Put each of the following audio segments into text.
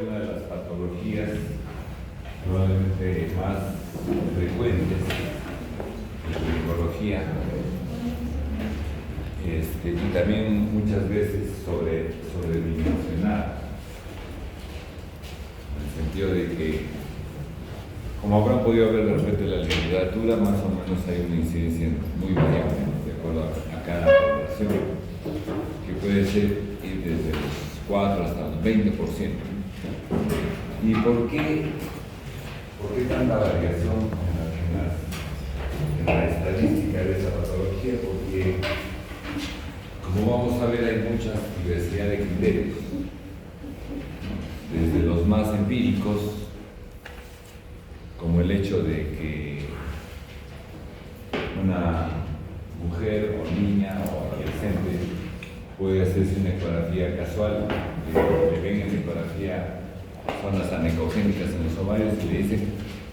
Una de las patologías probablemente más frecuentes en la ginecología, y también muchas veces sobredimensionada, en el sentido de que, como habrán podido ver de repente en la literatura, más o menos hay una incidencia muy variable, de acuerdo a cada población, que puede ser ir desde los 4 hasta el 20%. ¿Y por qué tanta variación en la estadística de esa patología? Porque, como vamos a ver, hay mucha diversidad de criterios, desde los más empíricos, como el hecho de que una mujer o niña o adolescente puede hacerse una ecografía casual, le ven en la ecografía zonas anecogénicas en los ovarios y le dicen: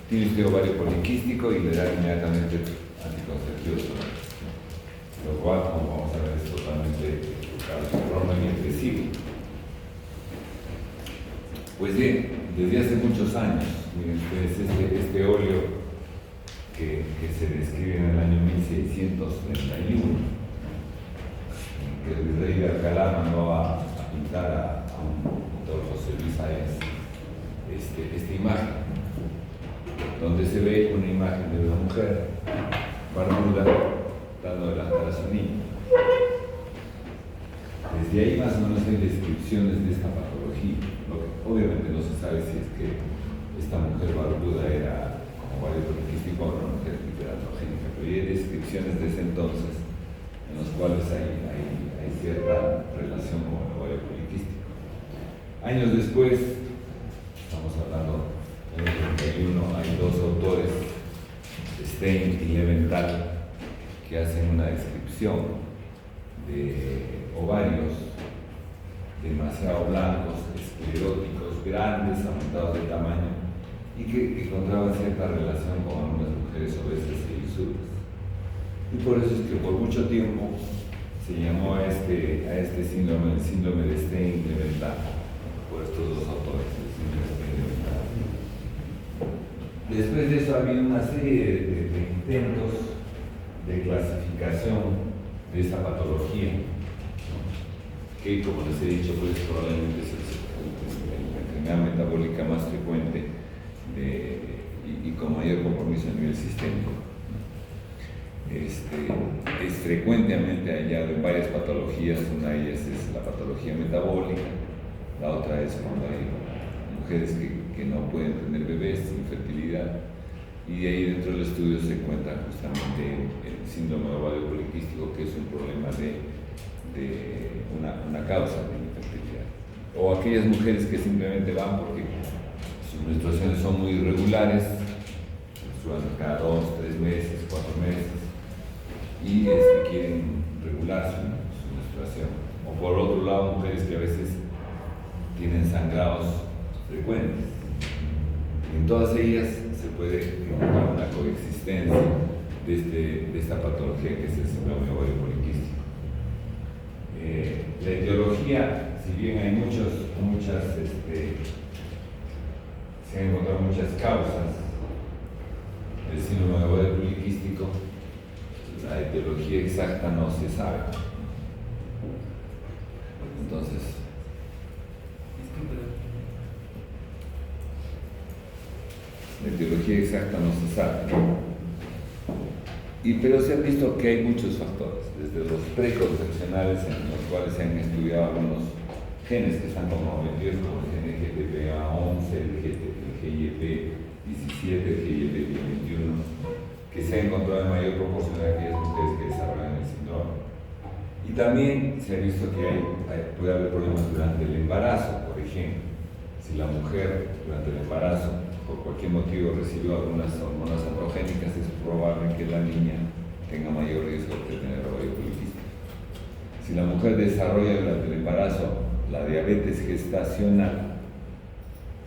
tiene usted ovario poliquístico, y le dan inmediatamente anticonceptivos, lo cual, como vamos a ver, es totalmente erróneo y excesivo. Pues bien, desde hace muchos años, miren ustedes, este óleo que se describe en el año 1631, que el rey de Alcalá mandó a pintar a un pintor, José Luis Sáenz, esta imagen, donde se ve una imagen de una mujer barbuda dando de lactar a su niño. Desde ahí más o menos hay descripciones de esta patología. Lo que obviamente no se sabe si es que esta mujer barbuda era como ovario poliquístico o una mujer hiperandrogénica, pero hay descripciones de ese entonces en los cuales hay cierta relación con el ovario poliquístico. Años después, estamos hablando del año 31, hay dos autores, Stein y Leventhal, que hacen una descripción de ovarios demasiado blancos, escleróticos, grandes, aumentados de tamaño, y que encontraban cierta relación con algunas mujeres obesas e hirsutas. Y por eso es que por mucho tiempo se llamó a este síndrome el síndrome de Stein-Leventhal, por estos dos autores, el síndrome de Stein-Leventhal. Después de eso ha habido una serie de intentos de clasificación de esta patología, ¿no? Que, como les he dicho, pues probablemente es la enfermedad metabólica más frecuente y con mayor compromiso a nivel sistémico. Es frecuentemente hallado en varias patologías. Una de ellas es la patología metabólica, la otra es cuando hay mujeres que no pueden tener bebés, infertilidad, y de ahí dentro del estudio se encuentra justamente el síndrome de ovario poliquístico, que es un problema de una causa de infertilidad. O aquellas mujeres que simplemente van porque sus menstruaciones son muy irregulares, menstruan cada 2, 3 meses, 4 meses, y quieren regular su menstruación. O por otro lado, mujeres que a veces tienen sangrados frecuentes. En todas ellas se puede encontrar una coexistencia de esta patología, que es el síndrome de ovario poliquístico. La etiología, si bien hay se han encontrado muchas causas del síndrome de ovario poliquístico, la etiología exacta no se sabe. Entonces, la etiología exacta no se sabe, pero se han visto que hay muchos factores, desde los preconcepcionales, en los cuales se han estudiado algunos genes que están como metidos, como el gen GTPA11, el GIP17, el GIP21, que se ha encontrado en mayor proporción en aquellas mujeres que desarrollan el síndrome. Y también se ha visto que puede haber problemas durante el embarazo. Por ejemplo, si la mujer durante el embarazo por cualquier motivo recibió algunas hormonas androgénicas, es probable que la niña tenga mayor riesgo de tener ovario poliquístico. Si la mujer desarrolla durante el embarazo la diabetes gestacional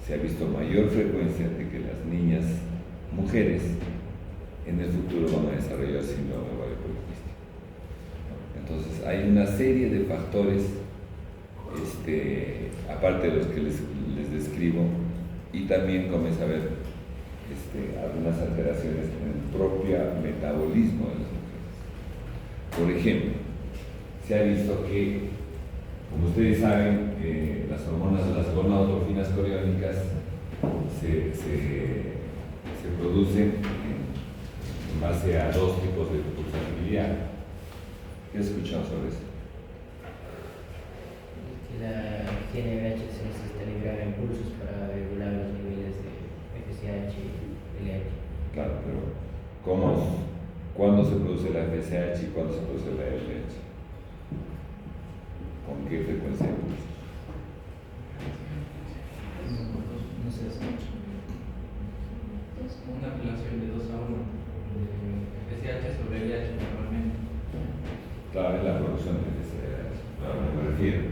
se ha visto mayor frecuencia de que las niñas mujeres en el futuro van a desarrollar síndrome ovario poliquístico. Entonces hay una serie de factores, aparte de los que les describo, y también comienza a haber algunas alteraciones en el propio metabolismo de las mujeres. Por ejemplo, se ha visto que, como ustedes saben, las gonadotrofinas coriónicas se producen en base a dos tipos de pulsatividad. ¿Qué has escuchado sobre eso? La GNRH se necesita liberar impulsos para regular los niveles de FSH y LH. Claro, pero ¿cuándo se produce la FSH y cuándo se produce la LH? ¿Con qué frecuencia de impulsos? No sé. Una relación de 2:1 FSH sobre LH normalmente. Claro, es la producción de FSH. Claro, me refiero.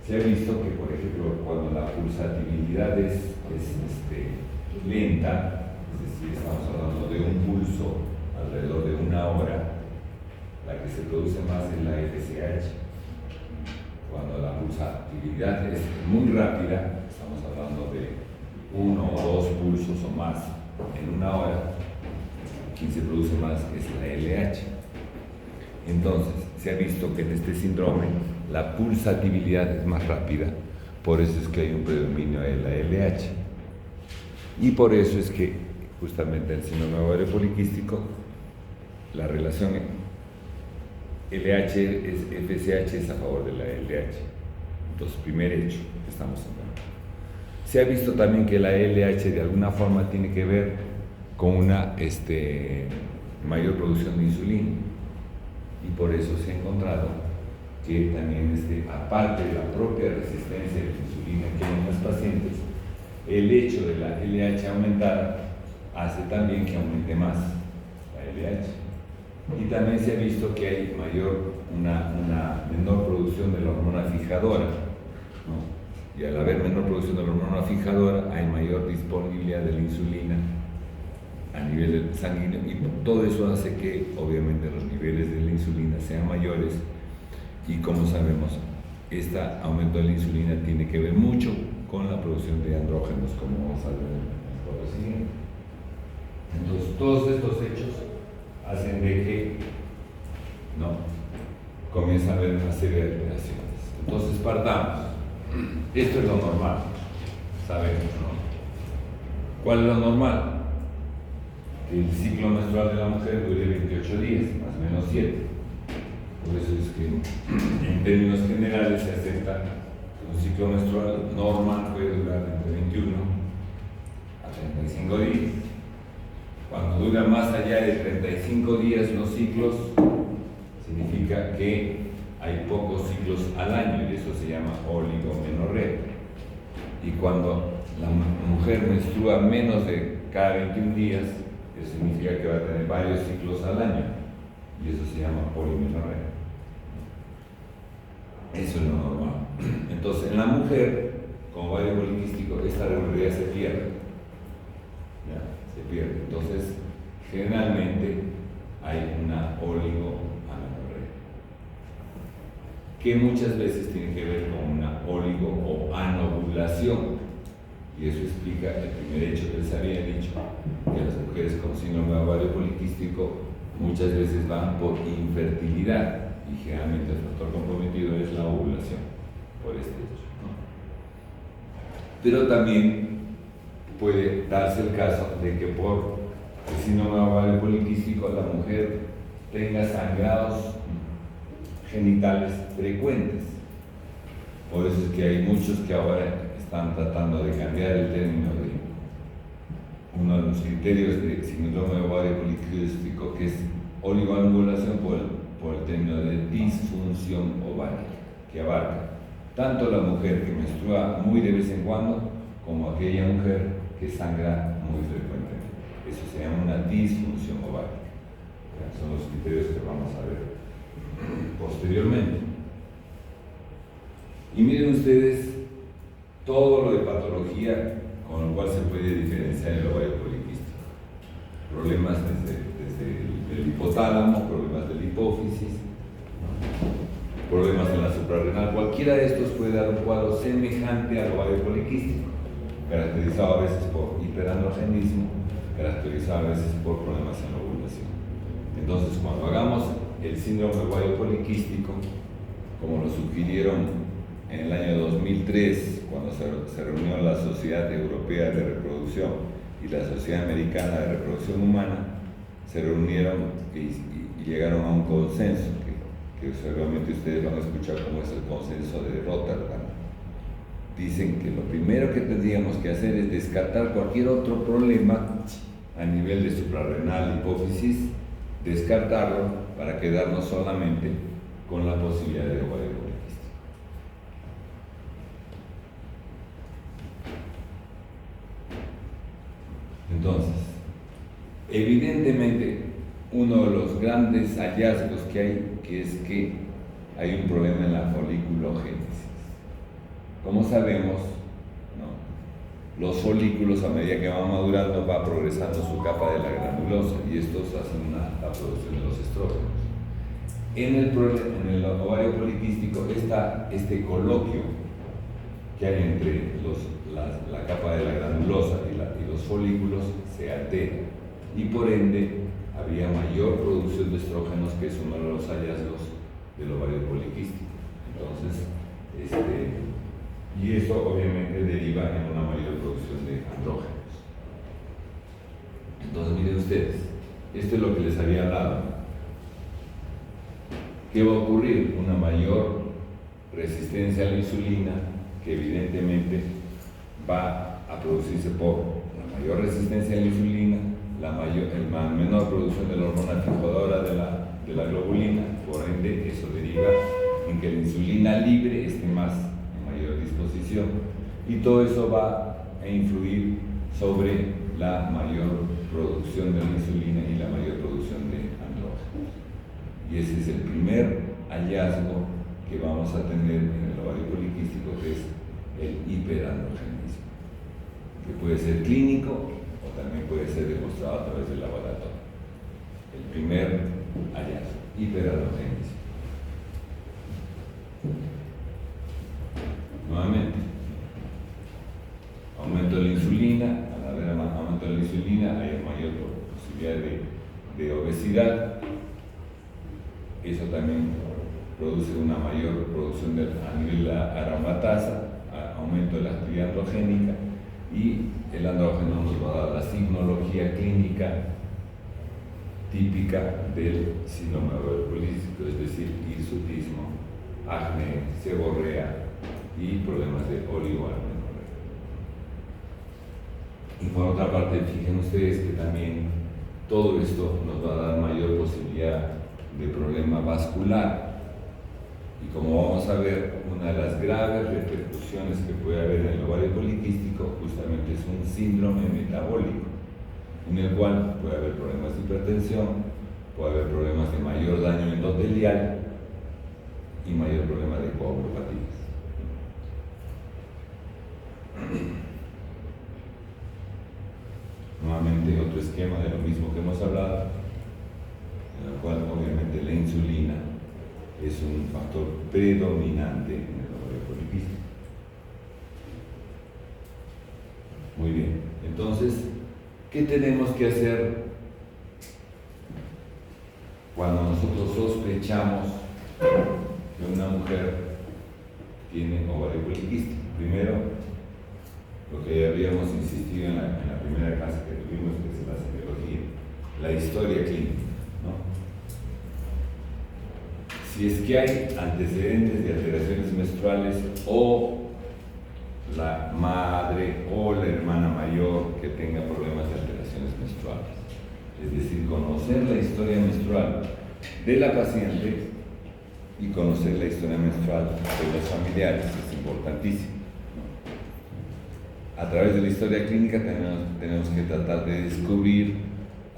Se ha visto que, por ejemplo, cuando la pulsatividad es lenta, es decir, estamos hablando de un pulso alrededor de una hora, la que se produce más es la FSH. Cuando la pulsatividad es muy rápida, estamos hablando de 1 o 2 pulsos o más en una hora, quien se produce más es la LH. Entonces, se ha visto que en este síndrome la pulsatividad es más rápida, por eso es que hay un predominio de la LH. Y por eso es que, justamente en el síndrome ovario poliquístico, la relación FSH es a favor de la LH. Entonces, primer hecho que estamos hablando. Se ha visto también que la LH de alguna forma tiene que ver con una mayor producción de insulina. Y por eso se ha encontrado que también, aparte de la propia resistencia de la insulina que hay en los pacientes, el hecho de la LH aumentada hace también que aumente más la LH. Y también se ha visto que hay una menor producción de la hormona fijadora, ¿no? Y al haber menor producción de la hormona fijadora, hay mayor disponibilidad de la insulina a nivel sanguíneo, y todo eso hace que obviamente los niveles de la insulina sean mayores, y como sabemos, este aumento de la insulina tiene que ver mucho con la producción de andrógenos, como vamos a ver en el siguiente. Entonces, todos estos hechos hacen de que comienza a haber una serie de alteraciones. Entonces, partamos. Esto es lo normal, sabemos, ¿no? ¿Cuál es lo normal? Que el ciclo menstrual de la mujer dure 28 días, más o menos 7. Por eso es que, en términos generales, se acepta que un ciclo menstrual normal puede durar entre 21 a 35 días. Cuando dura más allá de 35 días los ciclos, significa que hay pocos ciclos al año, y eso se llama oligomenorrea. Y cuando la mujer menstrua menos de cada 21 días, eso significa que va a tener varios ciclos al año, y eso se llama polimenorrea. Eso es lo normal. Entonces, en la mujer con ovario poliquístico, esta regularidad se pierde. ¿Ya? Se pierde. Entonces, generalmente hay una oligomenorrea, que muchas veces tiene que ver con una oligo o anovulación. Y eso explica el primer hecho que les había dicho, que las mujeres con síndrome de ovario poliquístico muchas veces van por infertilidad, y generalmente el factor comprometido es la ovulación, por este hecho, ¿no? Pero también puede darse el caso de que por el síndrome de ovario poliquístico la mujer tenga sangrados genitales frecuentes. Por eso es que hay muchos que ahora están tratando de cambiar el término de uno de los criterios de síndrome de ovario poliquístico, que es oligoanovulación, por el término de disfunción ovárica, que abarca tanto la mujer que menstrua muy de vez en cuando, como aquella mujer que sangra muy frecuentemente. Eso se llama una disfunción ovárica. Son los criterios que vamos a ver posteriormente. Y miren ustedes todo lo de patología con lo cual se puede diferenciar el ovario poliquístico. Problemas desde el hipotálamo, problemas de la hipófisis, ¿no? Problemas en la suprarrenal. Cualquiera de estos puede dar un cuadro semejante al ovario poliquístico, caracterizado a veces por hiperandrogenismo, caracterizado a veces por problemas en la ovulación. Entonces, cuando hagamos el síndrome ovario poliquístico, como lo sugirieron en el año 2003, cuando se reunió la Sociedad Europea de Reproducción y la Sociedad Americana de Reproducción Humana, se reunieron y llegaron a un consenso, que seguramente ustedes van a escuchar como es el consenso de Rotterdam. Dicen que lo primero que tendríamos que hacer es descartar cualquier otro problema a nivel de suprarrenal, hipófisis, descartarlo para quedarnos solamente con la posibilidad de ovario poliquístico. Entonces, evidentemente, uno de los grandes hallazgos que hay, que es que hay un problema en la foliculogénesis. Como sabemos, ¿no? Los folículos, a medida que van madurando, va progresando su capa de la granulosa y estos hacen la producción de los estrógenos. En el ovario poliquístico está este coloquio que hay entre la capa de la granulosa y los folículos se altera y por ende había mayor producción de estrógenos, que es uno de los hallazgos del ovario poliquístico. Entonces, y eso obviamente deriva en una mayor producción de andrógenos. Entonces, miren ustedes, esto es lo que les había hablado. ¿Qué va a ocurrir? Una mayor resistencia a la insulina, que evidentemente va a producirse por la mayor resistencia a la insulina, la menor producción de la hormona fijadora de la globulina, por ende eso deriva en que la insulina libre esté más en mayor disposición, y todo eso va a influir sobre la mayor producción de la insulina y la mayor producción de andrógenos. Y ese es el primer hallazgo que vamos a tener en el ovario poliquístico, que es el hiperandrogenismo, que puede ser clínico o también puede ser demostrado a través del laboratorio. El primer hallazgo, hiperandrogenismo. Nuevamente, aumento de la insulina. Al haber aumento de la insulina hay mayor posibilidad de obesidad. Eso también produce una mayor producción a nivel de la aromatasa, aumento de la actividad androgénica, y el andrógeno nos va a dar la signología clínica típica del síndrome ovario poliquístico, es decir, hirsutismo, acné, seborrea y problemas de oligoamenorrea. Y por otra parte, fíjense ustedes que también todo esto nos va a dar mayor posibilidad de problema vascular. Y como vamos a ver, una de las graves repercusiones que puede haber en el ovario poliquístico justamente es un síndrome metabólico, en el cual puede haber problemas de hipertensión, puede haber problemas de mayor daño endotelial y mayor problema de coagulopatías. Nuevamente otro esquema de lo mismo que hemos hablado, en el cual obviamente la insulina es un factor predominante en el ovario poliquístico. Muy bien, entonces, ¿qué tenemos que hacer cuando nosotros sospechamos que una mujer tiene ovario poliquístico? Primero, lo que habíamos insistido en la primera clase que tuvimos, que es la semiología, la historia clínica, ¿no? Si es que hay antecedentes de alteraciones menstruales, o la madre o la hermana mayor que tenga problemas de alteraciones menstruales. Es decir, conocer la historia menstrual de la paciente y conocer la historia menstrual de los familiares, es importantísimo, ¿no? A través de la historia clínica tenemos que tratar de descubrir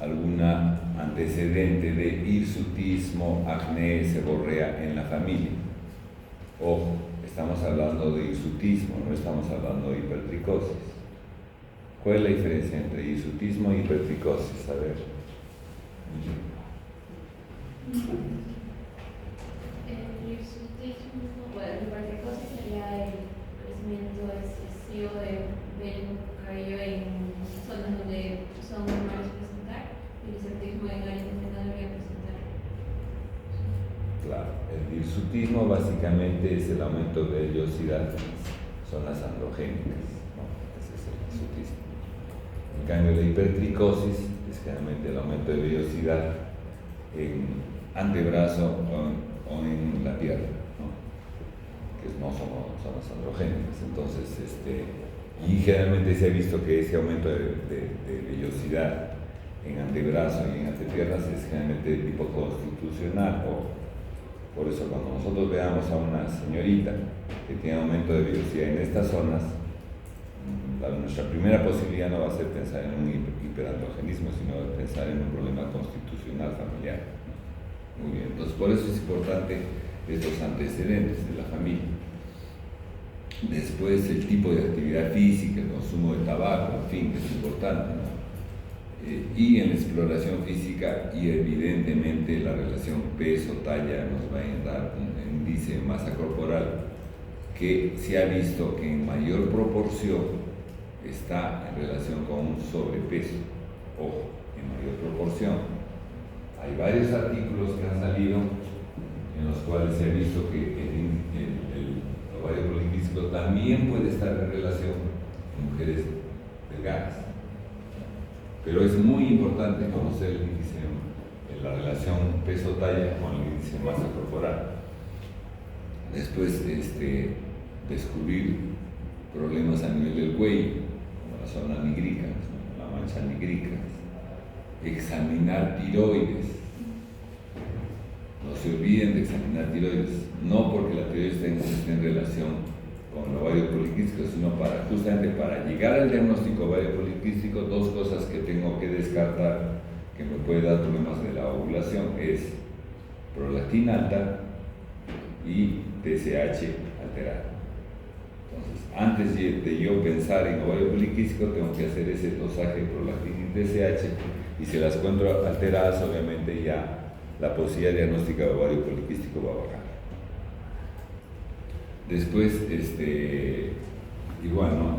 alguna antecedente de hirsutismo, acné, seborrea en la familia. Ojo, estamos hablando de hirsutismo, no estamos hablando de hipertricosis. ¿Cuál es la diferencia entre hirsutismo y hipertricosis? A ver. El hirsutismo, bueno, la hipertricosis sería el crecimiento excesivo de vello cabello en zonas donde son normales presentar, y el hirsutismo en áreas donde no debería presentar. Claro, el hirsutismo básicamente es el aumento de vellosidad en las zonas androgénicas, ¿no? Ese es el hirsutismo. En cambio, la hipertricosis es generalmente el aumento de vellosidad en antebrazo o en la pierna, ¿no? Que no son zonas androgénicas. Entonces, y generalmente se ha visto que ese aumento de vellosidad en antebrazo y en antepiernas es generalmente de tipo constitucional. Por eso cuando nosotros veamos a una señorita que tiene aumento de vellosidad en estas zonas, nuestra primera posibilidad no va a ser pensar en un hiperandrogenismo, sino pensar en un problema constitucional familiar. Muy bien, entonces por eso es importante estos antecedentes de la familia. Después el tipo de actividad física, el consumo de tabaco, en fin, que es importante, ¿no? Y en la exploración física y evidentemente la relación peso-talla nos va a dar un índice de masa corporal que se ha visto que en mayor proporción está en relación con un sobrepeso. Ojo, en mayor proporción. Hay varios artículos que han salido en los cuales se ha visto que el ovario poliquístico también puede estar en relación con mujeres delgadas. Pero es muy importante conocer el índice, la relación peso-talla con el índice de masa corporal. Después, descubrir problemas a nivel del cuello, como la zona nigrica, la mancha nigrica. Examinar tiroides. No se olviden de examinar tiroides, no porque la tiroides esté en relación con el ovario poliquístico, sino justamente para llegar al diagnóstico ovario poliquístico, dos cosas que tengo que descartar que me puede dar problemas de la ovulación es prolactina alta y TSH alterada. Entonces, antes de yo pensar en ovario poliquístico, tengo que hacer ese dosaje de prolactina y TSH, y si las encuentro alteradas, obviamente ya la posibilidad diagnóstica de ovario poliquístico va a bajar. Después, igual, ¿no?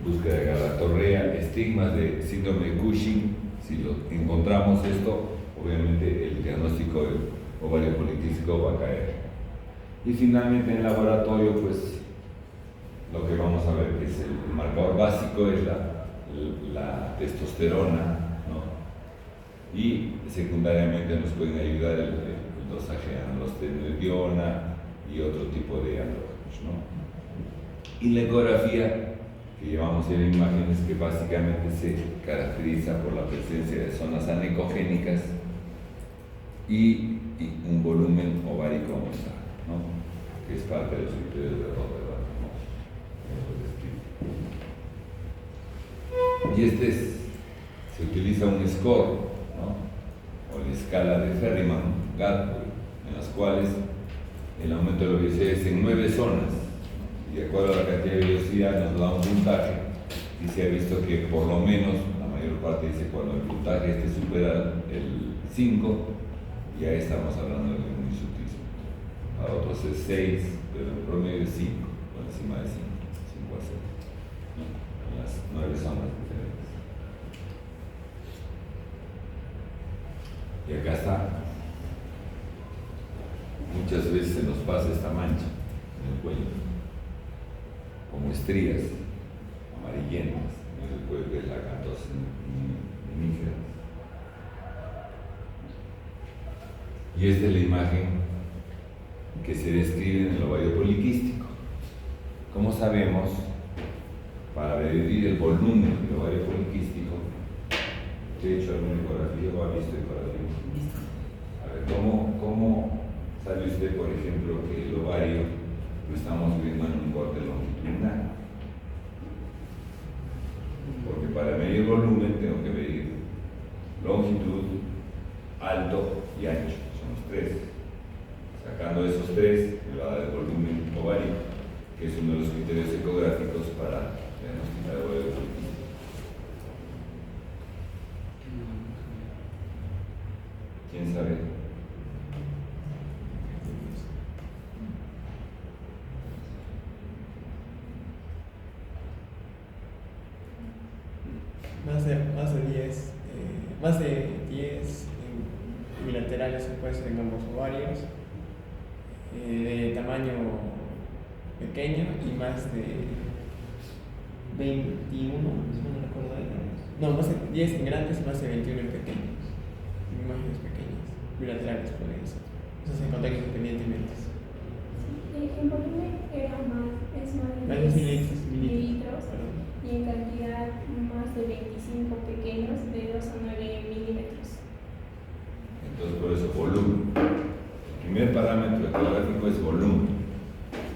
Búsqueda de galatorrea, estigmas de síndrome de Cushing. Si lo encontramos esto, obviamente el diagnóstico de ovario poliquístico va a caer. Y finalmente en el laboratorio, pues lo que vamos a ver que es el marcador básico es la testosterona, ¿no? Y secundariamente nos pueden ayudar el dosaje de androstenediona y otro tipo de andrógenos, ¿no? Y la ecografía, que llevamos en imágenes, que básicamente se caracteriza por la presencia de zonas anecogénicas y un volumen ovárico aumentado, ¿no? Que es parte de los criterios de Rotterdam, ¿no? Y se utiliza un score, ¿no? O la escala de Ferriman-Gatwood, en las cuales el aumento de la velocidad es en 9 zonas, y de acuerdo a la cantidad de velocidad nos da un puntaje, y se ha visto que por lo menos, la mayor parte dice, cuando el puntaje supera el 5, ya estamos hablando de un hirsutismo. A otros es 6, pero en promedio es 5, por encima de 5 a 6, ¿no? En las 9 zonas diferentes. Y acá está. Muchas veces se nos pasa esta mancha en el cuello, como estrías amarillentas en el cuello de la acantosis nígera. Y esta es la imagen que se describe en el ovario poliquístico. Como sabemos, para medir el volumen del ovario poliquístico, ¿he hecho alguna ecografía o ha visto ecografía? A ver, ¿cómo sabe usted, por ejemplo, que el ovario lo estamos viendo en un corte longitudinal? Porque para medir volumen tengo que medir longitud, alto y ancho. Son los 3. Sacando esos 3 me va a dar el volumen ovárico. más de 10 bilaterales opuestos en ambos ovarios, de tamaño pequeño y más de 21, no recuerdo no, más de 10 en grandes y más de 21 en pequeños, imágenes pequeñas, bilaterales podrían ser, esos se encuentran independientemente. En volumen era es más de 10 10 mililitros, y en cantidad más de 25 pequeños de 2 a 9 milímetros. Entonces, por eso, volumen. El primer parámetro ecográfico es volumen.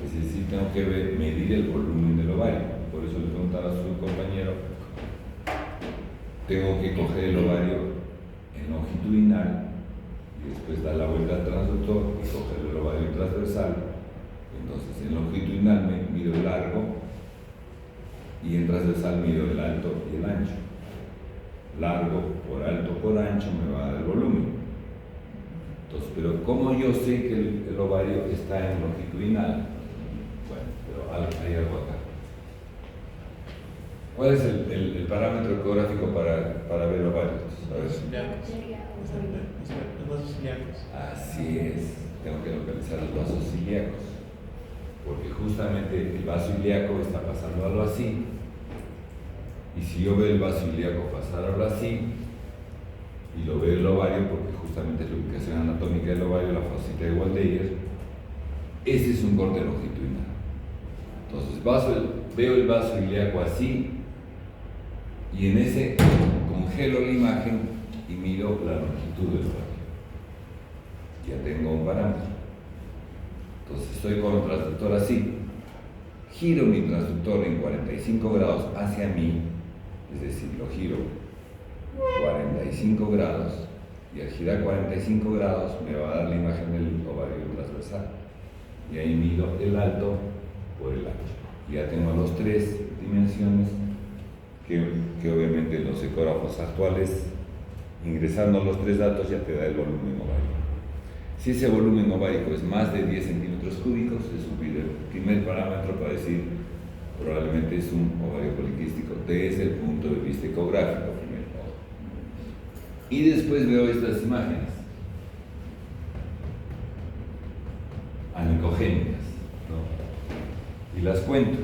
Es decir, tengo que medir el volumen del ovario. Por eso le preguntaba a su compañero, tengo que coger el ovario en longitudinal y después dar la vuelta al transductor y coger el ovario transversal. Entonces, en longitudinal mido el largo y en transversal mido el alto y el ancho. Largo por alto por ancho me va a dar el volumen. Entonces, pero ¿cómo yo sé que el ovario está en longitudinal? Bueno, pero hay algo acá. ¿Cuál es el parámetro ecográfico para ver ovarios? Los vasos ilíacos. Así es, tengo que localizar los vasos ilíacos, porque justamente el vaso ilíaco está pasando algo así, y si yo veo el vaso ilíaco pasar algo así, y lo veo el ovario, porque justamente es la ubicación anatómica del ovario, la fosita de Waldeyer, ese es un corte longitudinal. Entonces veo el vaso ilíaco así, y en ese congelo la imagen y miro la longitud del ovario. Ya tengo un parámetro. Entonces estoy con el transductor así, giro mi transductor en 45 grados hacia mí, es decir, lo giro 45 grados, y al girar 45 grados me va a dar la imagen del ovario transversal. Y ahí mido el alto por el ancho. Ya tengo las tres dimensiones que obviamente los ecógrafos actuales, ingresando los tres datos, ya te da el volumen ovárico. Si ese volumen ovárico es más de 10 centímetros cúbicos, es el primer parámetro para decir probablemente es un ovario poliquístico desde el punto de vista ecográfico primero. Y después veo estas imágenes anicogénicas, ¿no? Y las cuento.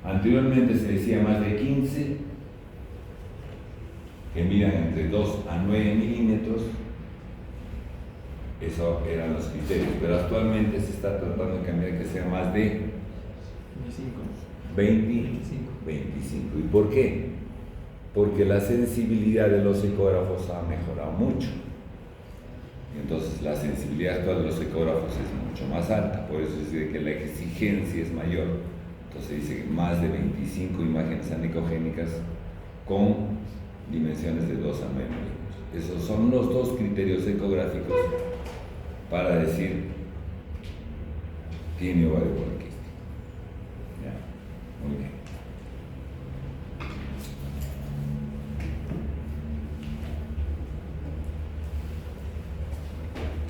Anteriormente se decía más de 15, que midan entre 2 a 9 milímetros. Eso eran los criterios, pero actualmente se está tratando de cambiar que sea más de 25. ¿Y por qué? Porque la sensibilidad de los ecógrafos ha mejorado mucho. Entonces la sensibilidad actual de los ecógrafos es mucho más alta, por eso se dice que la exigencia es mayor. Entonces dice que más de 25 imágenes anicogénicas con dimensiones de 2 a 9 milímetros. Esos son los dos criterios ecográficos para decir tiene ovario poliquístico. Ya, muy bien.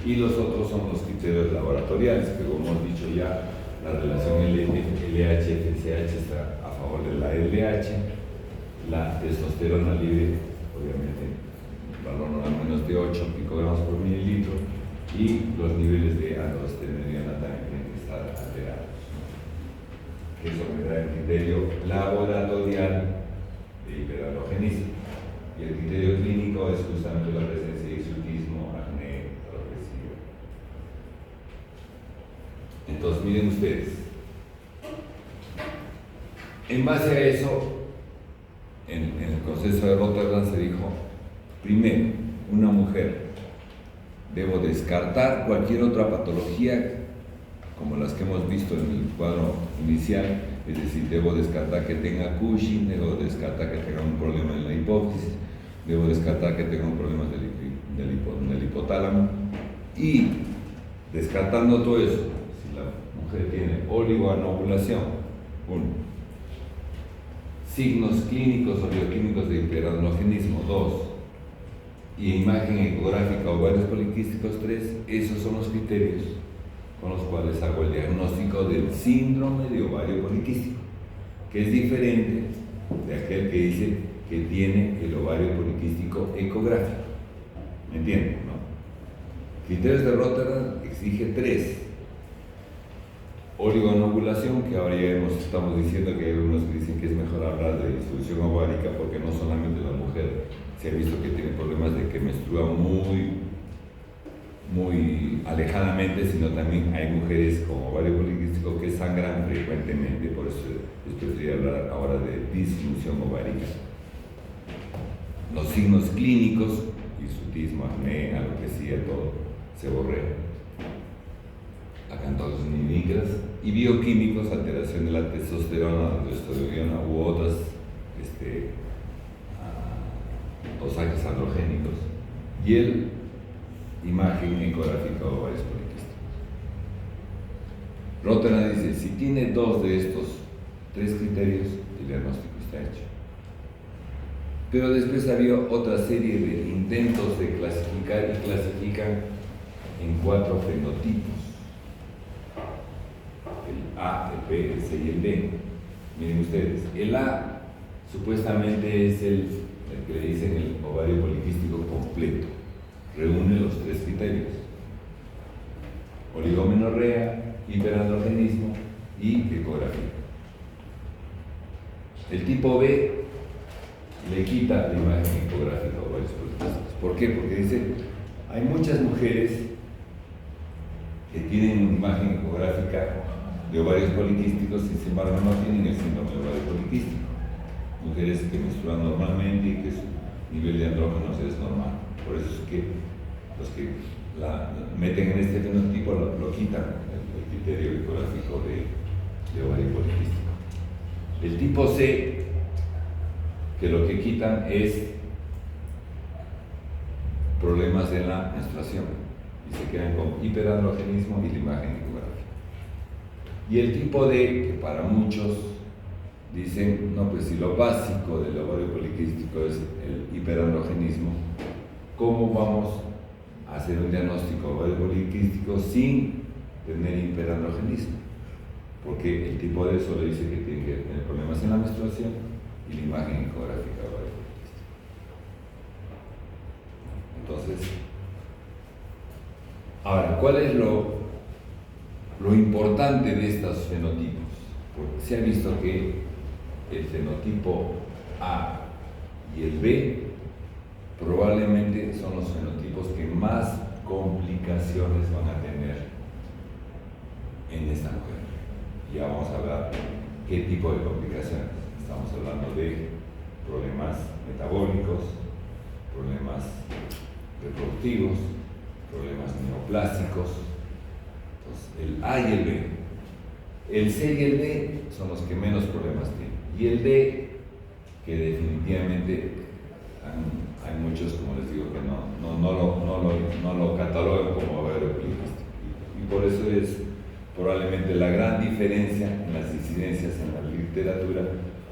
Y los otros son los criterios laboratoriales, que como hemos dicho ya, la relación LH-FSH está a favor de la LH, la testosterona libre, obviamente, valor normal menos de 8 picogramos por mililitro, y los niveles de androstenediona también tienen que estar alterados. Eso me da el criterio laboratorial de hiperandrogenismo. Y el criterio clínico es justamente la presencia de hirsutismo, acné progresivo. Entonces, miren ustedes. En base a eso, en el proceso de Rotterdam se dijo, primero, una mujer, debo descartar cualquier otra patología como las que hemos visto en el cuadro inicial, es decir, debo descartar que tenga Cushing, debo descartar que tenga un problema en la hipófisis, debo descartar que tenga un problema del hipotálamo, y descartando todo eso, si la mujer tiene oligoanovulación, 1, signos clínicos o bioquímicos de hiperandrogenismo, 2, y imagen ecográfica ovarios poliquísticos, 3, esos son los criterios con los cuales hago el diagnóstico del síndrome de ovario poliquístico, que es diferente de aquel que dice que tiene el ovario poliquístico ecográfico. ¿Me entienden, no? Criterios de Rotterdam exige 3. Oligonovulación, que ahora ya estamos diciendo que hay algunos que dicen que es mejor hablar de disfunción ovárica porque no solamente la mujer se ha visto que tiene problemas de que menstrua muy alejadamente, sino también hay mujeres con ovario poliquístico que sangran frecuentemente, por eso les prefería hablar ahora de disfunción ovárica. Los signos clínicos, hirsutismo, acné, alopecia, todo, seborrea, acantosis nigricras, y bioquímicos, alteración de la testosterona, la estradiol u otras dosajes androgénicos, y el imagen ecográfica o ovarios poliquísticos. Rotterdam dice, si tiene 2 de estos 3 criterios, el diagnóstico está hecho. Pero después había otra serie de intentos de clasificar y clasifican en 4 fenotipos: el A, el B, el C y el D. Miren ustedes, el A supuestamente es el que le dicen el ovario poliquístico completo, reúne los 3 criterios: oligomenorrea, hiperandrogenismo y ecografía. El tipo B le quita la imagen ecográfica a ovarios poliquísticos. ¿Por qué? Porque dice, hay muchas mujeres que tienen una imagen ecográfica de ovarios poliquísticos y sin embargo no tienen el síndrome de ovario poliquístico. Mujeres que menstruan normalmente y que su nivel de andrógenos es normal. Por eso es que los que la meten en este fenotipo lo quitan, el criterio ecográfico de ovario poliquístico. El tipo C, que lo que quitan es problemas en la menstruación y se quedan con hiperandrogenismo y la imagen ecográfica. Y el tipo D, que para muchos dicen, no, pues si lo básico del ovario poliquístico es el hiperandrogenismo, ¿cómo vamos a hacer un diagnóstico de ovario poliquístico sin tener hiperandrogenismo? Porque el tipo D solo dice que tiene que tener problemas en la menstruación y la imagen ecográfica de ovario poliquístico. Entonces, ahora, ¿cuál es lo importante de estos fenotipos? Porque se ha visto que el fenotipo A y el B probablemente son los fenotipos que más complicaciones van a tener en esta mujer. Ya vamos a hablar qué tipo de complicaciones. Estamos hablando de problemas metabólicos, problemas reproductivos, problemas neoplásicos. Entonces, el A y el B. El C y el D son los que menos problemas tienen. Y el D, que definitivamente hay muchos, como les digo, que no lo catalogan como ovario poliquístico. Y por eso es probablemente la gran diferencia en las incidencias en la literatura,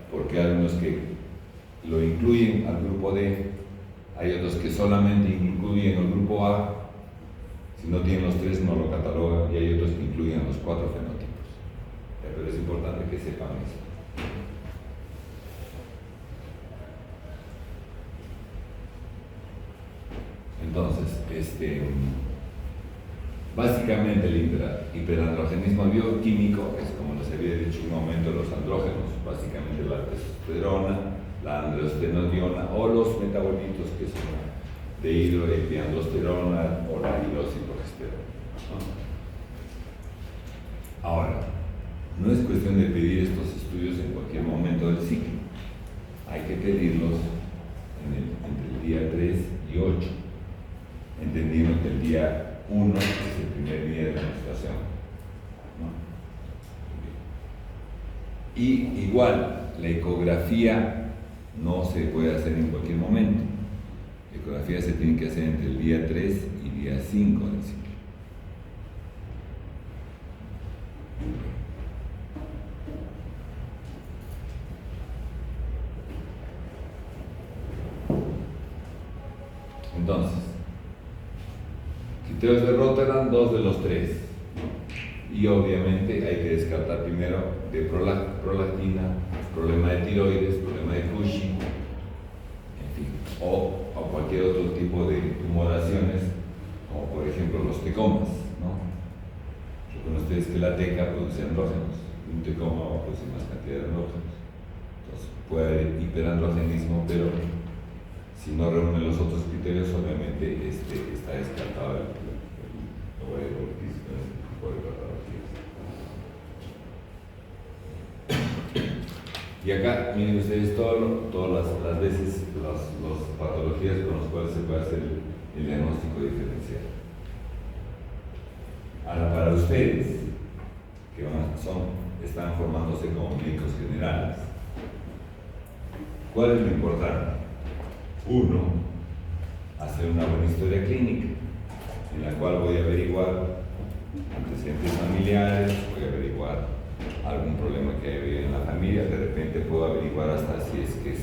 porque hay unos que lo incluyen al grupo D, hay otros que solamente incluyen al grupo A, si no tienen los 3 no lo catalogan, y hay otros que incluyen los 4 fenotipos. Pero es importante que sepan eso. Entonces, básicamente el hiperandrogenismo bioquímico es, como les había dicho, un aumento de los andrógenos, básicamente la testosterona, la androstenediona o los metabolitos que son de hidroepiandrosterona o la hidroxiprogesterona, ¿no? Ahora, no es cuestión de pedir estos estudios en cualquier momento del ciclo, hay que pedirlos entre el día 3 y 8, entendiendo que el día 1 es el primer día de la menstruación, ¿no? Y igual, la ecografía no se puede hacer en cualquier momento. La ecografía se tiene que hacer entre el día 3 y día 5 del ciclo. Entonces, criterios de Rotterdam, 2 de los 3. Y obviamente hay que descartar primero de prolactina, problema de tiroides, problema de Cushing, en fin, o cualquier otro tipo de tumoraciones, como por ejemplo los tecomas, ¿no? Recuerden ustedes que la teca produce andrógenos, un tecoma va a producir más cantidad de andrógenos. Entonces puede haber hiperandrogenismo, pero si no reúne los otros criterios, obviamente está descartado el ovario poliquístico en este tipo de patologías. Y acá, miren ustedes todas las veces las patologías con las cuales se puede hacer el diagnóstico diferencial. Ahora, para ustedes, que están formándose como médicos generales, ¿cuál es lo importante? Uno, hacer una buena historia clínica, en la cual voy a averiguar antecedentes familiares, voy a averiguar algún problema que haya habido en la familia, de repente puedo averiguar hasta si es que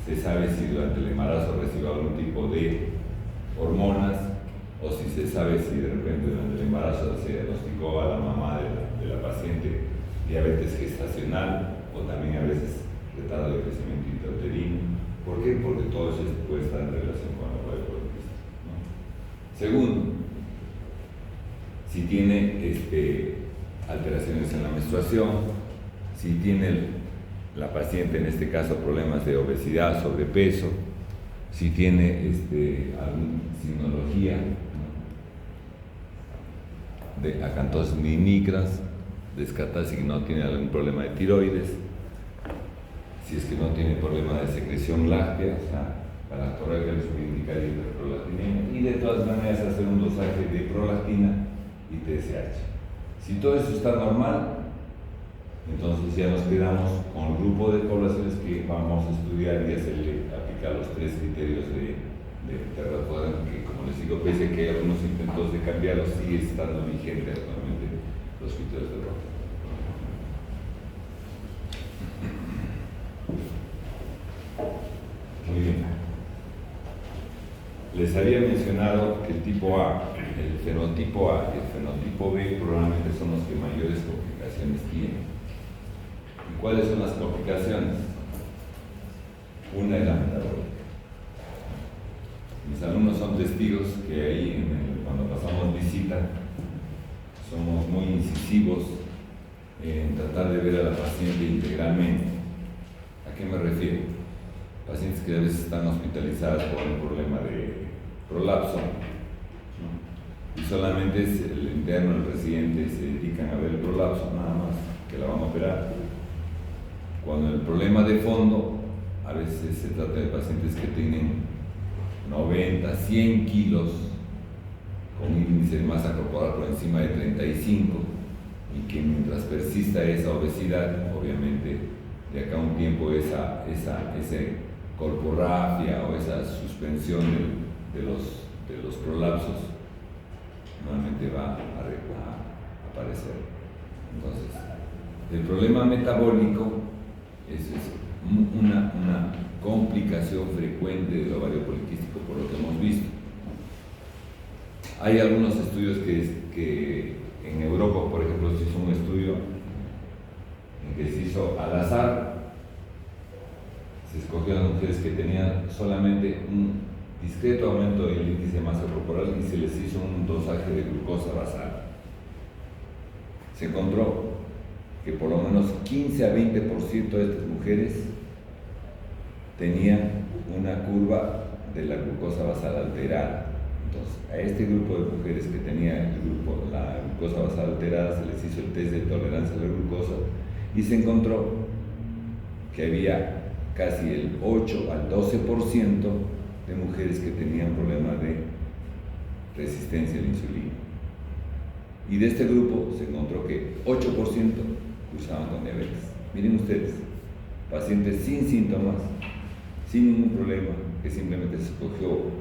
se sabe si durante el embarazo recibió algún tipo de hormonas, o si se sabe si de repente durante el embarazo se diagnosticó a la mamá de la paciente diabetes gestacional, o también a veces retardo de crecimiento intrauterino. ¿Por qué? Porque todo eso puede estar en relación con la ovario poliquístico, ¿no? Segundo, si tiene alteraciones en la menstruación, si tiene la paciente en este caso problemas de obesidad, sobrepeso, si tiene alguna signología, ¿no?, de acantosis nigras, descartar si no tiene algún problema de tiroides, si es que no tiene problema de secreción láctea, o sea, para correr que les voy a indicar hiperprolactinemia, y de todas maneras hacer un dosaje de prolactina y TSH. Si todo eso está normal, entonces ya nos quedamos con el grupo de poblaciones que vamos a estudiar y aplicar los 3 criterios de Terrafordran, que como les digo, pese a que hay algunos intentos de cambiarlos, sigue estando vigente actualmente los criterios de Rotterdam. Muy bien. Les había mencionado que el tipo A, el fenotipo A y el fenotipo B probablemente son los que mayores complicaciones tienen. ¿Y cuáles son las complicaciones? Una es la metabólica. Mis alumnos son testigos que ahí, cuando pasamos visita, somos muy incisivos en tratar de ver a la paciente integralmente. ¿A qué me refiero? Pacientes que a veces están hospitalizadas por un problema de prolapso, ¿no?, y solamente es el interno, el residente, se dedican a ver el prolapso, nada más, que la van a operar. Cuando el problema de fondo, a veces se trata de pacientes que tienen 90, 100 kilos, con índice de masa corporal por encima de 35, y que mientras persista esa obesidad, obviamente de acá a un tiempo esa corporafia o esa suspensión de los prolapsos normalmente va a aparecer. Entonces, el problema metabólico es una complicación frecuente del ovario poliquístico, por lo que hemos visto. Hay algunos estudios que en Europa, por ejemplo, se hizo un estudio en que se hizo al azar. Se escogió a las mujeres que tenían solamente un discreto aumento del índice de masa corporal y se les hizo un dosaje de glucosa basal. Se encontró que por lo menos 15 a 20% de estas mujeres tenían una curva de la glucosa basal alterada. Entonces, a este grupo de mujeres que tenía la glucosa basal alterada se les hizo el test de tolerancia a la glucosa y se encontró que había casi el 8 al 12% de mujeres que tenían problemas de resistencia a la insulina. Y de este grupo se encontró que 8% cursaban con diabetes. Miren ustedes, pacientes sin síntomas, sin ningún problema, que simplemente se escogió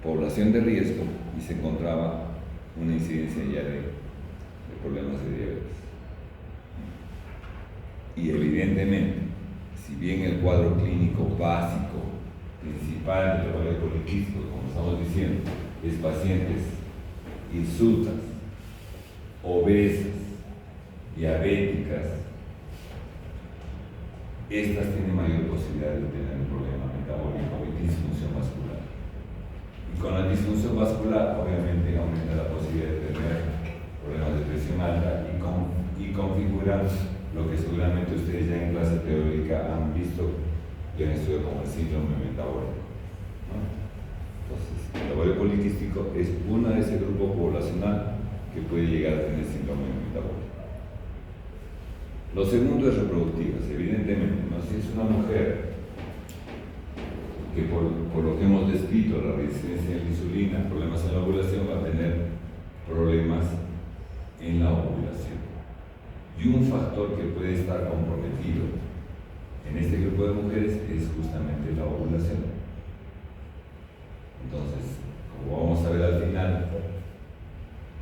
población de riesgo y se encontraba una incidencia ya de problemas de diabetes. Y evidentemente, si bien el cuadro clínico básico, principal del ovario poliquístico, como estamos diciendo, es pacientes insultas, obesas, diabéticas, estas tienen mayor posibilidad de tener un problema metabólico y disfunción vascular. Y con la disfunción vascular, obviamente, aumenta la posibilidad de tener problemas de presión alta y configuran lo que seguramente ustedes ya en clase teórica han visto y han estudiado como el síndrome metabólico, ¿no? Entonces, el ovario poliquístico es una de ese grupo poblacional que puede llegar a tener síndrome metabólico. Lo segundo es reproductivas, evidentemente, ¿no? Si es una mujer que por lo que hemos descrito, la resistencia a la insulina, problemas en la ovulación, va a tener problemas en la ovulación. Y un factor que puede estar comprometido en este grupo de mujeres es justamente la ovulación. Entonces, como vamos a ver al final,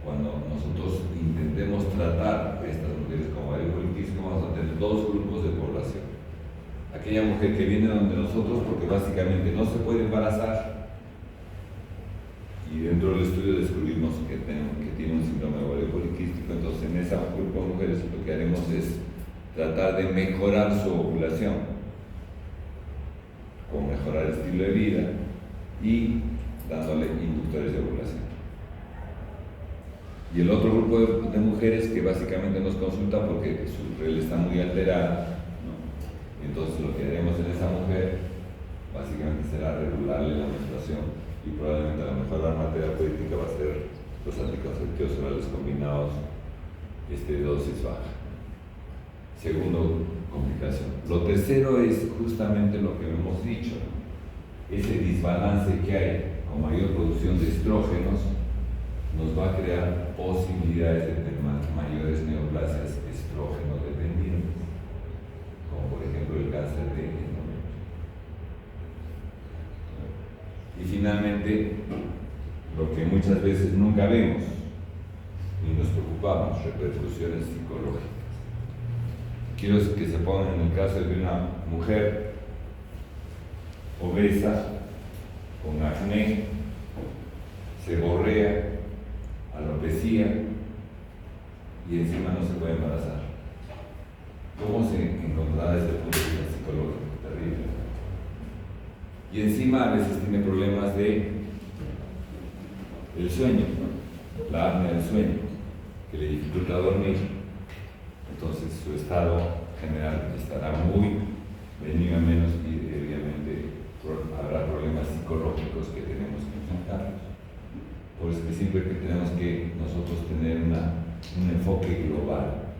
cuando nosotros intentemos tratar a estas mujeres con ovario poliquístico, vamos a tener dos grupos de población. Aquella mujer que viene donde nosotros porque básicamente no se puede embarazar, y dentro del estudio descubrimos que tiene un síndrome de ovario poliquístico. Entonces, en ese grupo de mujeres lo que haremos es tratar de mejorar su ovulación, con mejorar el estilo de vida y dándole inductores de ovulación. Y el otro grupo de mujeres que básicamente nos consulta porque su regla está muy alterada, ¿no? Entonces lo que haremos en esa mujer básicamente será regularle la menstruación, y probablemente la mejor arma terapéutica va a ser los anticonceptivos orales combinados de dosis baja. Segundo complicación. Lo tercero es justamente lo que hemos dicho, ese desbalance que hay con mayor producción de estrógenos nos va a crear posibilidades de tener mayores neoplasias estrógeno dependientes, como por ejemplo el cáncer de endometrio. Y finalmente, lo que muchas veces nunca vemos y nos preocupamos, repercusiones psicológicas. Quiero que se pongan en el caso de una mujer obesa, con acné, seborrea, alopecia y encima no se puede embarazar. ¿Cómo se encontrará desde el punto de vista psicológico? Terrible. Y encima a veces tiene problemas de el sueño, ¿no? La apnea del sueño, que le dificulta dormir. Entonces su estado general estará muy venido a menos y obviamente habrá problemas psicológicos que tenemos que enfrentarlos. Por eso que siempre que tenemos que nosotros tener un enfoque global.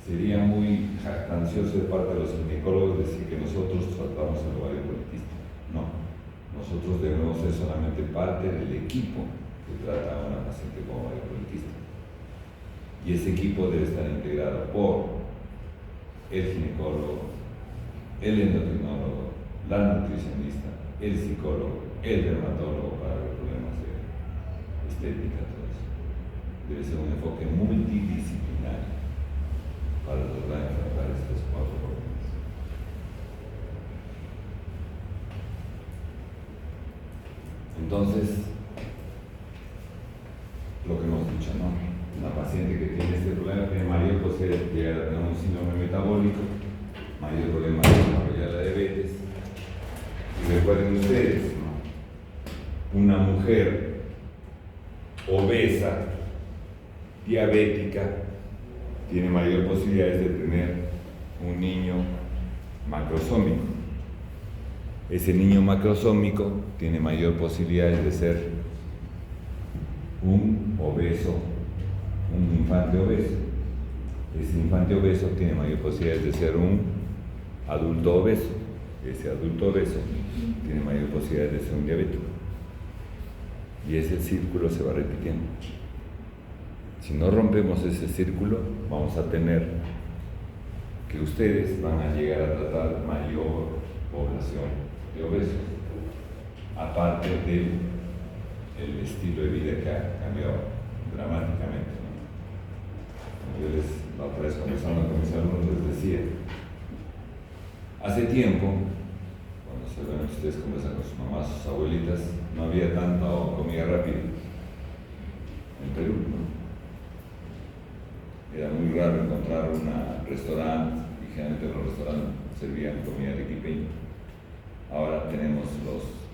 Sería muy jactancioso de parte de los ginecólogos decir que nosotros tratamos el ovario poliquístico. No, nosotros debemos ser solamente parte del equipo que trata a una paciente con ovario poliquístico. Y ese equipo debe estar integrado por el ginecólogo, el endocrinólogo, la nutricionista, el psicólogo, el dermatólogo para los problemas de estética, todo eso. Debe ser un enfoque multidisciplinario para lograr enfrentar estos cuatro problemas. Entonces, lo que hemos dicho, ¿no? Una paciente que tiene este problema tiene mayor posibilidad de llegar a tener un síndrome metabólico, mayor problema de desarrollar la diabetes. Y recuerden ustedes, ¿no? Una mujer obesa, diabética, tiene mayor posibilidades de tener un niño macrosómico. Ese niño macrosómico tiene mayor posibilidades de ser un obeso, un infante obeso. Ese infante obeso tiene mayor posibilidades de ser un adulto obeso. Ese adulto obeso tiene mayor posibilidades de ser un diabético. Y ese círculo se va repitiendo. Si no rompemos ese círculo, vamos a tener que ustedes van a llegar a tratar mayor población de obesos, aparte del estilo de vida que ha cambiado dramáticamente, ¿no? Yo la otra vez conversando con mis alumnos les decía, hace tiempo, cuando se ven ustedes conversan con sus mamás, sus abuelitas, no había tanta comida rápida en Perú, ¿no? Era muy raro encontrar un restaurante, y generalmente los restaurantes servían comida arequipeña. Ahora tenemos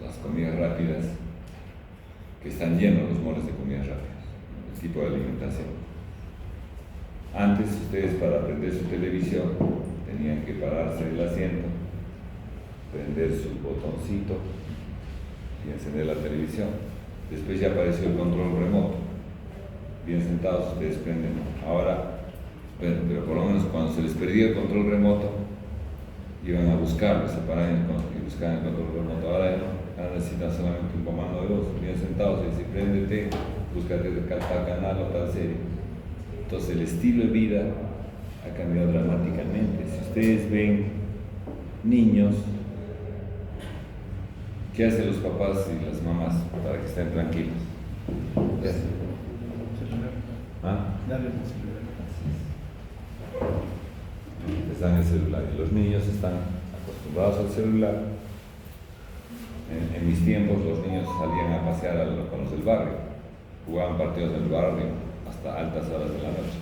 las comidas rápidas, que están llenos los moles de comidas rápidas, el tipo de alimentación. Antes ustedes, para prender su televisión, tenían que pararse del asiento, prender su botoncito y encender la televisión. Después ya apareció el control remoto. Bien sentados ustedes prenden. Ahora, bueno, pero por lo menos cuando se les perdía el control remoto, iban a buscarlo, se paraban y buscaban el control remoto. Ahora no, ahora necesitan solamente un comando de voz. Bien sentados y dicen, préndete, búscate tal canal o tal serie. Entonces el estilo de vida ha cambiado dramáticamente. Si ustedes ven niños, ¿qué hacen los papás y las mamás para que estén tranquilos? ¿Qué hacen? ¿Ah? Darles el celular. Les dan el celular y los niños están acostumbrados al celular. En mis tiempos los niños salían a pasear con los del barrio, jugaban partidos del barrio hasta altas horas de la noche.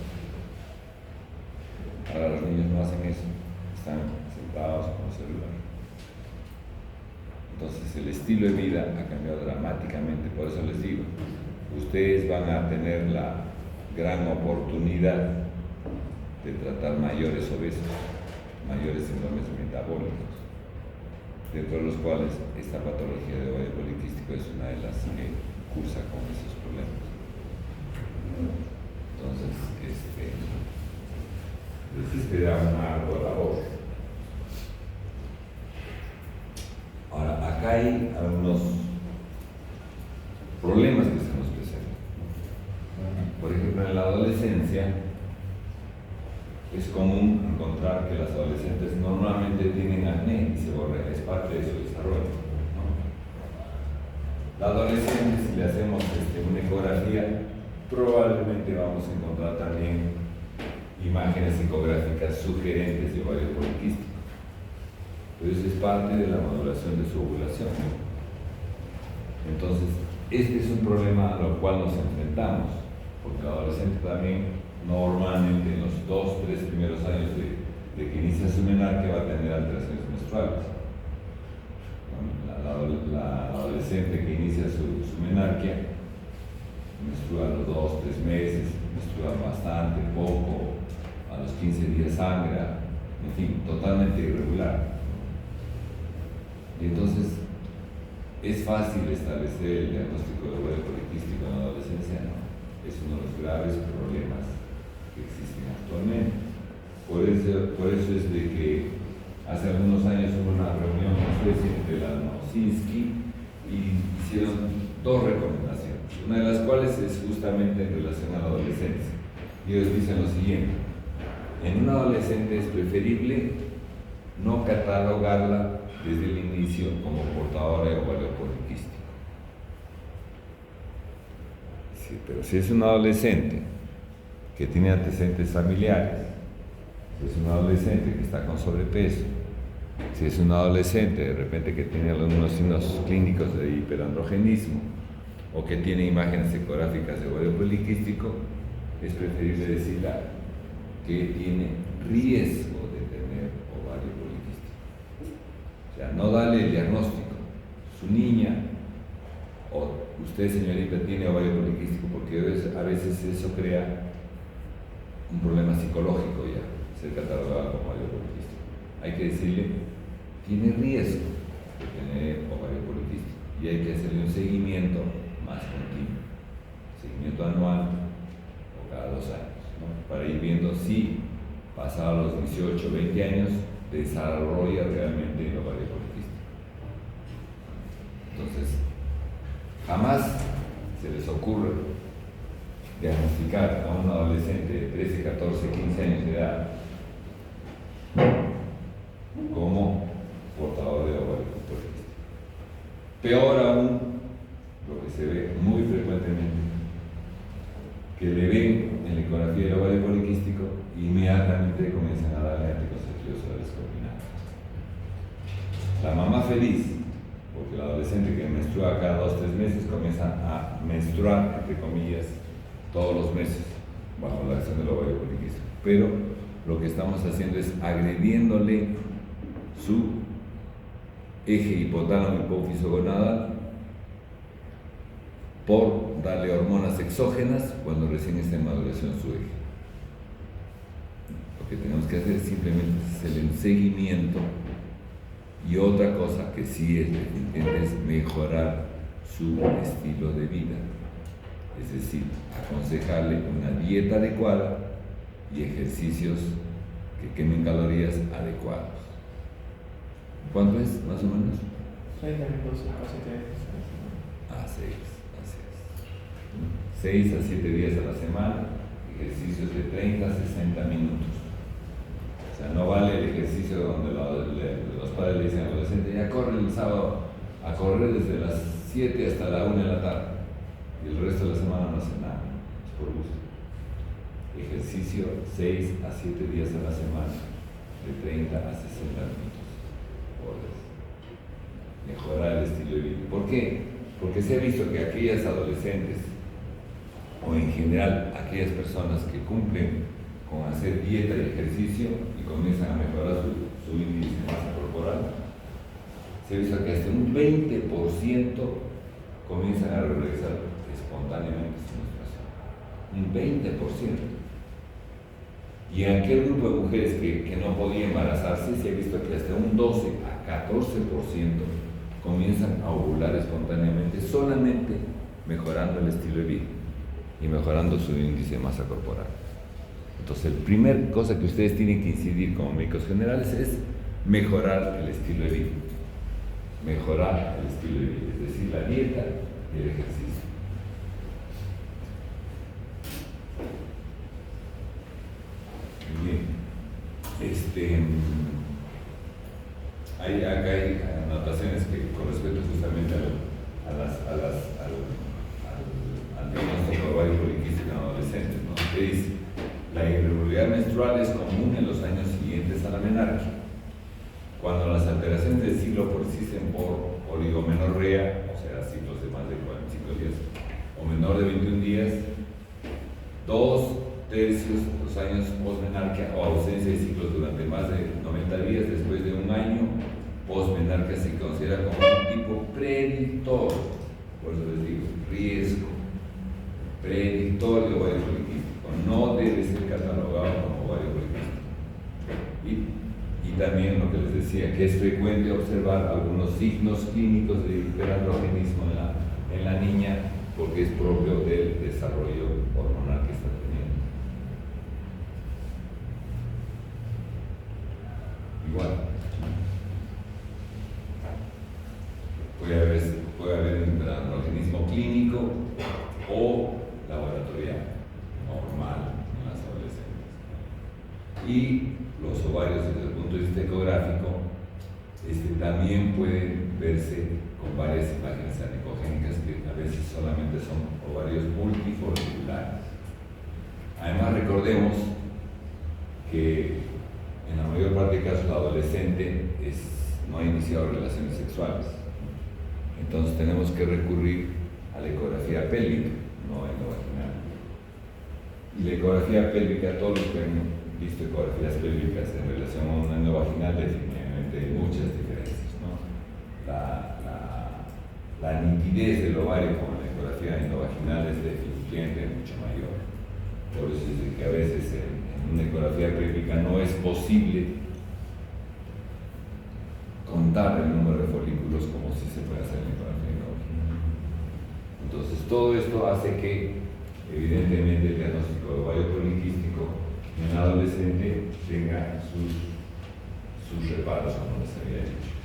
Ahora los niños no hacen eso, están sentados con el celular. Entonces el estilo de vida ha cambiado dramáticamente, por eso les digo, ustedes van a tener la gran oportunidad de tratar mayores obesos, mayores síndromes metabólicos, dentro de los cuales esta patología de ovario poliquístico es una de las que cursa con esos problemas. Entonces, les espera una ardua labor. Ahora, acá hay algunos problemas que se nos presentan. Por ejemplo, en la adolescencia es común encontrar que las adolescentes normalmente tienen acné y seborrea, es parte de su desarrollo, ¿no? La adolescente, si le hacemos una ecografía, probablemente vamos a encontrar también imágenes ecográficas sugerentes de ovario poliquístico. Pero eso es parte de la maduración de su ovulación. Entonces, este es un problema a lo cual nos enfrentamos, porque la adolescente también normalmente en los 2-3 primeros años de que inicia su menarquia va a tener alteraciones menstruales. La adolescente que inicia su menarquia menstrua a los 2-3 meses, menstrua bastante, poco, a los 15 días sangra, en fin, totalmente irregular. Y entonces, ¿es fácil establecer el diagnóstico de ovario poliquístico en la adolescencia? No. Es uno de los graves problemas que existen actualmente. Por eso es de que hace algunos años hubo una reunión en Suecia entre la Nosinski y hicieron 2 recomendaciones, una de las cuales es justamente en relación a la adolescencia. Y ellos dicen lo siguiente: en un adolescente es preferible no catalogarla desde el inicio como portadora de ovario poliquístico. Sí, pero si es un adolescente que tiene antecedentes familiares, si es un adolescente que está con sobrepeso, si es un adolescente de repente que tiene algunos signos clínicos de hiperandrogenismo o que tiene imágenes ecográficas de ovario poliquístico, es preferible decirle que tiene riesgo de tener ovario poliquístico. O sea, no darle el diagnóstico. Su niña o usted, señorita, tiene ovario poliquístico, porque a veces eso crea un problema psicológico ya, ser catalogado como ovario poliquístico. Hay que decirle, tiene riesgo de tener ovario poliquístico y hay que hacerle un seguimiento más continuo, seguimiento anual o cada 2 años, ¿no? Para ir viendo si pasados los 18 o 20 años desarrolla realmente el ovario poliquístico. Entonces, jamás se les ocurre diagnosticar a un adolescente de 13, 14, 15 años de edad como portador de ovario poliquístico. Peor aún, lo que se ve muy frecuentemente, que le ven en la ecografía del ovario poliquístico e inmediatamente comienzan a darle anticonceptivos orales combinados. La mamá feliz, porque el adolescente que menstrua cada 2-3 meses comienza a menstruar, entre comillas, todos los meses. bajo la acción del ovario poliquístico. Pero lo que estamos haciendo es agrediéndole su eje hipotálamo hipófiso gonadal por darle hormonas exógenas cuando recién está en maduración su eje. Lo que tenemos que hacer simplemente es hacerle un seguimiento, y otra cosa que sí es definitivamente es mejorar su estilo de vida, es decir, aconsejarle una dieta adecuada y ejercicios que quemen calorías adecuados. ¿Cuánto es, más o menos? 30 minutos, 7 veces a la semana. Así es. 6 a 7 días a la semana, ejercicios de 30 a 60 minutos. O sea, no vale el ejercicio donde los padres le dicen al adolescente: ya corre el sábado a correr desde las 7 hasta la 1 de la tarde, y el resto de la semana no hace nada, es por gusto. Ejercicio 6 a 7 días a la semana, de 30 a 60 minutos. Mejorar el estilo de vida. ¿Por qué? Porque se ha visto que aquellas adolescentes, o en general aquellas personas que cumplen con hacer dieta y ejercicio y comienzan a mejorar su índice de masa corporal, se ha visto que hasta un 20% comienzan a regresar espontáneamente a su menstruación. Un 20%. Y en aquel grupo de mujeres que no podían embarazarse, se ha visto que hasta un 12 a 14% comienzan a ovular espontáneamente, solamente mejorando el estilo de vida y mejorando su índice de masa corporal. Entonces, la primera cosa que ustedes tienen que incidir como médicos generales es mejorar el estilo de vida. Mejorar el estilo de vida, es decir, la dieta y el ejercicio. Bien. Acá hay anotaciones que con respecto justamente al diagnóstico ovario poliquístico en adolescentes, ¿no? Que dice: la irregularidad menstrual es común en los años siguientes a la menarquia. Cuando las alteraciones del ciclo persisten por oligomenorrea, o sea, ciclos de más de 45 días o menor de 21 días, 2/3 de los años posmenarquia o ausencia de ciclos durante más de 90 días después de un año posmenarquia se considera como un tipo predictor, por eso les digo, riesgo predictor de ovario poliquístico, no debe ser catalogado como ovario poliquístico. Y también lo que les decía, que es frecuente observar algunos signos clínicos de hiperandrogenismo en la niña, porque es propio del desarrollo hormonal que está teniendo. Igual, puede haber un hiperandrogenismo clínico o laboratorial, normal en las adolescentes. Y los ovarios, desde el punto de vista ecográfico, también pueden verse con varias imágenes anecogénicas que a veces solamente son ovarios multifolliculares. Además, recordemos que en la mayor parte de casos la adolescente no ha iniciado relaciones sexuales. Entonces tenemos que recurrir a la ecografía pélvica, no endovaginal. Y la ecografía pélvica, todos los que han visto ecografías pélvicas en relación a una endovaginal, definitivamente hay muchas diferencias, ¿no? La nitidez del ovario con la ecografía endovaginal es definitivamente mucho mayor. Por eso es que a veces en una ecografía pélvica no es posible contar el número de folículos como si se puede hacer en la ecografía endovaginal. Entonces, todo esto hace que, evidentemente, el diagnóstico de ovario poliquístico en el adolescente tenga sus reparos, como les había dicho.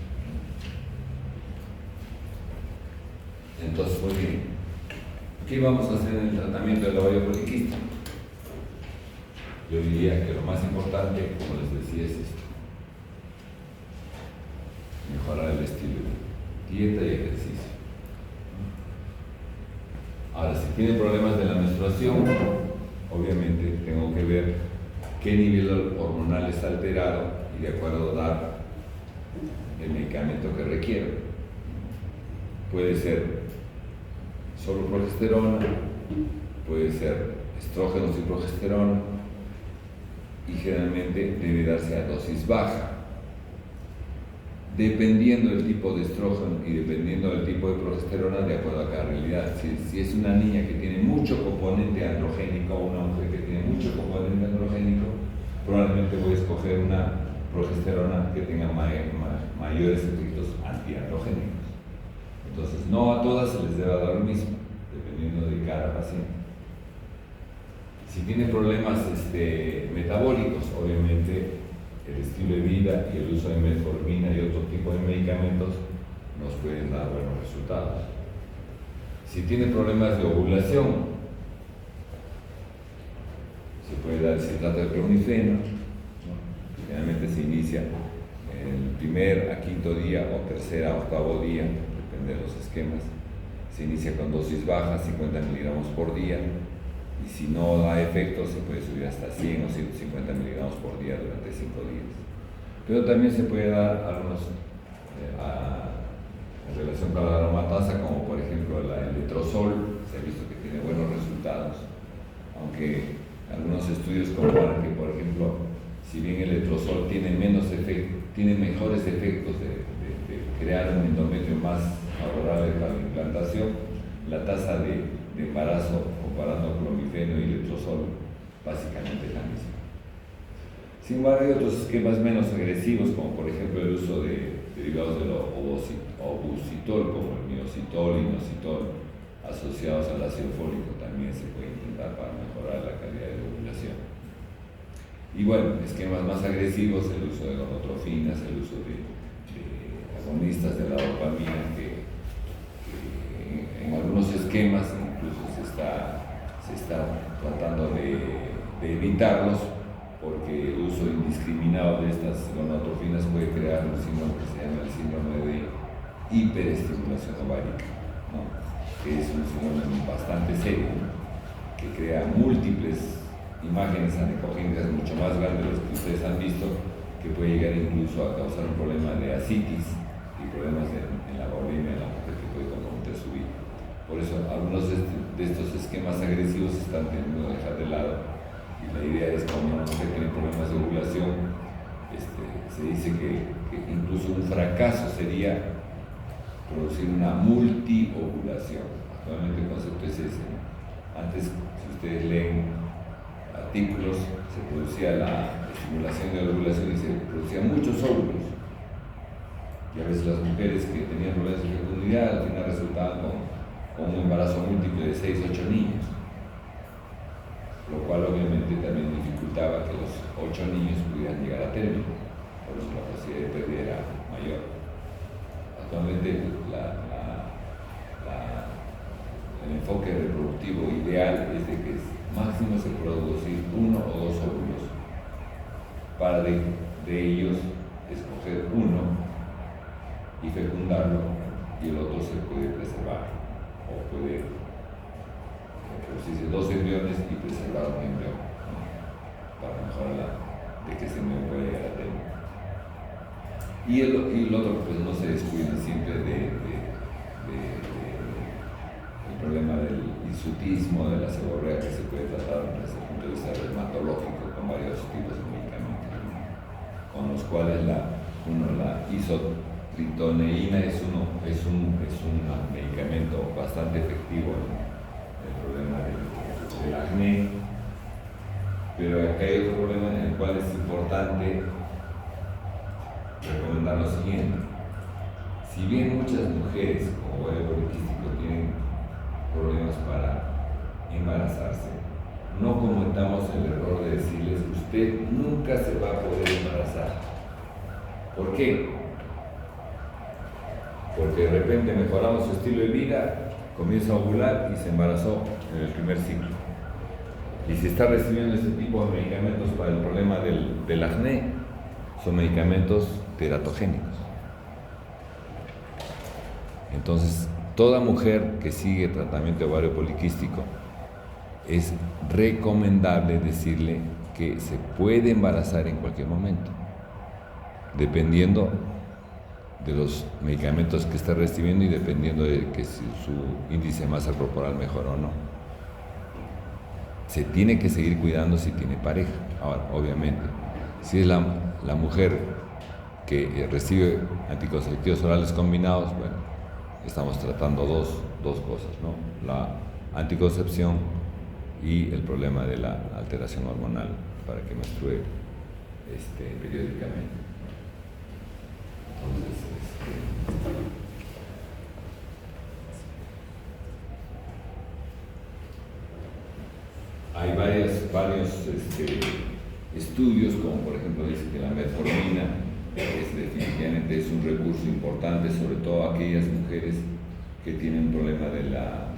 Entonces, muy bien, ¿qué vamos a hacer en el tratamiento del ovario poliquístico? Yo diría que lo más importante, como les decía, es esto: mejorar el estilo de vida, dieta y ejercicio. Ahora, si tiene problemas de la menstruación, obviamente tengo que ver qué nivel hormonal está alterado y de acuerdo dar el medicamento que requiero. Puede ser solo progesterona, puede ser estrógenos y progesterona, y generalmente debe darse a dosis baja. Dependiendo del tipo de estrógeno y dependiendo del tipo de progesterona, de acuerdo a cada realidad. Si es una niña que tiene mucho componente androgénico o una mujer que tiene mucho componente androgénico, probablemente voy a escoger una progesterona que tenga mayores efectos antiandrogénicos. Entonces, no a todas se les debe dar lo mismo, dependiendo de cada paciente. Si tiene problemas metabólicos, obviamente el estilo de vida y el uso de metformina y otro tipo de medicamentos nos pueden dar buenos resultados. Si tiene problemas de ovulación, se puede dar el citrato de clomifeno, ¿no? Generalmente se inicia el primer a quinto día o tercer a octavo día, depende de los esquemas. Se inicia con dosis bajas, 50 miligramos por día, y si no da efecto se puede subir hasta 100 o 150 miligramos por día durante 5 días. Pero también se puede dar algunos en relación con la aromatasa, como por ejemplo el letrozol. Se ha visto que tiene buenos resultados, aunque algunos estudios comprueban que, por ejemplo, si bien el letrozol tiene mejores efectos de crear un endometrio más favorable para la implantación, la tasa de embarazo comparando clomifeno y letrozol básicamente es la misma. Sin embargo, hay otros esquemas menos agresivos, como por ejemplo el uso de derivados del obusitol, como el minoxidil y inositol, asociados al ácido fólico, también se puede intentar para mejorar la calidad de la ovulación. Y bueno, esquemas más agresivos, el uso de gonotrofinas, el uso de agonistas de la dopamina, que en algunos esquemas incluso se está tratando de evitarlos, porque el uso indiscriminado de estas gonotrofinas puede crear un síndrome que se llama el síndrome de hiperestimulación ovárica, ¿no? Que es un síndrome bastante serio, ¿no? Que crea múltiples imágenes anecogénicas mucho más grandes de las que ustedes han visto, que puede llegar incluso a causar un problema de ascitis y problemas en la bulimia de la mujer, que puede comprometer su vida. Por eso algunos de estos esquemas agresivos se están teniendo que dejar de lado, y la idea es, cuando una mujer tiene problemas de ovulación, se dice que incluso un fracaso sería producir una multiovulación. Actualmente el concepto es ese, ¿no? Antes, si ustedes leen artículos, se producía la estimulación de la ovulación y se producían muchos óvulos, y a veces las mujeres que tenían problemas de fecundidad al final resultaban con un embarazo múltiple de 6 o 8 niños, lo cual obviamente también dificultaba que los 8 niños pudieran llegar a término, por eso la posibilidad de pérdida era mayor. Actualmente el enfoque reproductivo ideal es de que máximo se puede producir 1 o 2 óvulos, para de ellos escoger uno y fecundarlo, y el otro se puede preservar, o puede producirse 2 embriones y preservar un embrión, ¿no? Para mejorar de que ese embrión pueda llegar a término. Y el otro, pues no se descuida siempre del problema del hirsutismo, de la seborrea, que se puede tratar desde el punto de vista dermatológico con varios tipos de medicamentos, ¿no? Con los cuales la isotritoneína es un medicamento bastante efectivo en el problema del acné. Pero acá hay otro problema en el cual es importante recomendar lo siguiente. Si bien muchas mujeres con ovario poliquístico tienen problemas para embarazarse, no cometamos el error de decirles: usted nunca se va a poder embarazar. ¿Por qué? Porque de repente mejoramos su estilo de vida, comienza a ovular y se embarazó en el primer ciclo. Y si está recibiendo este tipo de medicamentos para el problema del acné, son medicamentos teratogénicos. Entonces, toda mujer que sigue tratamiento de ovario poliquístico, es recomendable decirle que se puede embarazar en cualquier momento, dependiendo de los medicamentos que está recibiendo y dependiendo de que si su índice de masa corporal mejora o no. se tiene que seguir cuidando si tiene pareja. Ahora, obviamente, si es la mujer que recibe anticonceptivos orales combinados, bueno, estamos tratando dos cosas, ¿no? La anticoncepción y el problema de la alteración hormonal para que menstrue periódicamente. Entonces, hay varios estudios, como por ejemplo dice que la metformina definitivamente es un recurso importante, sobre todo aquellas mujeres que tienen un problema de la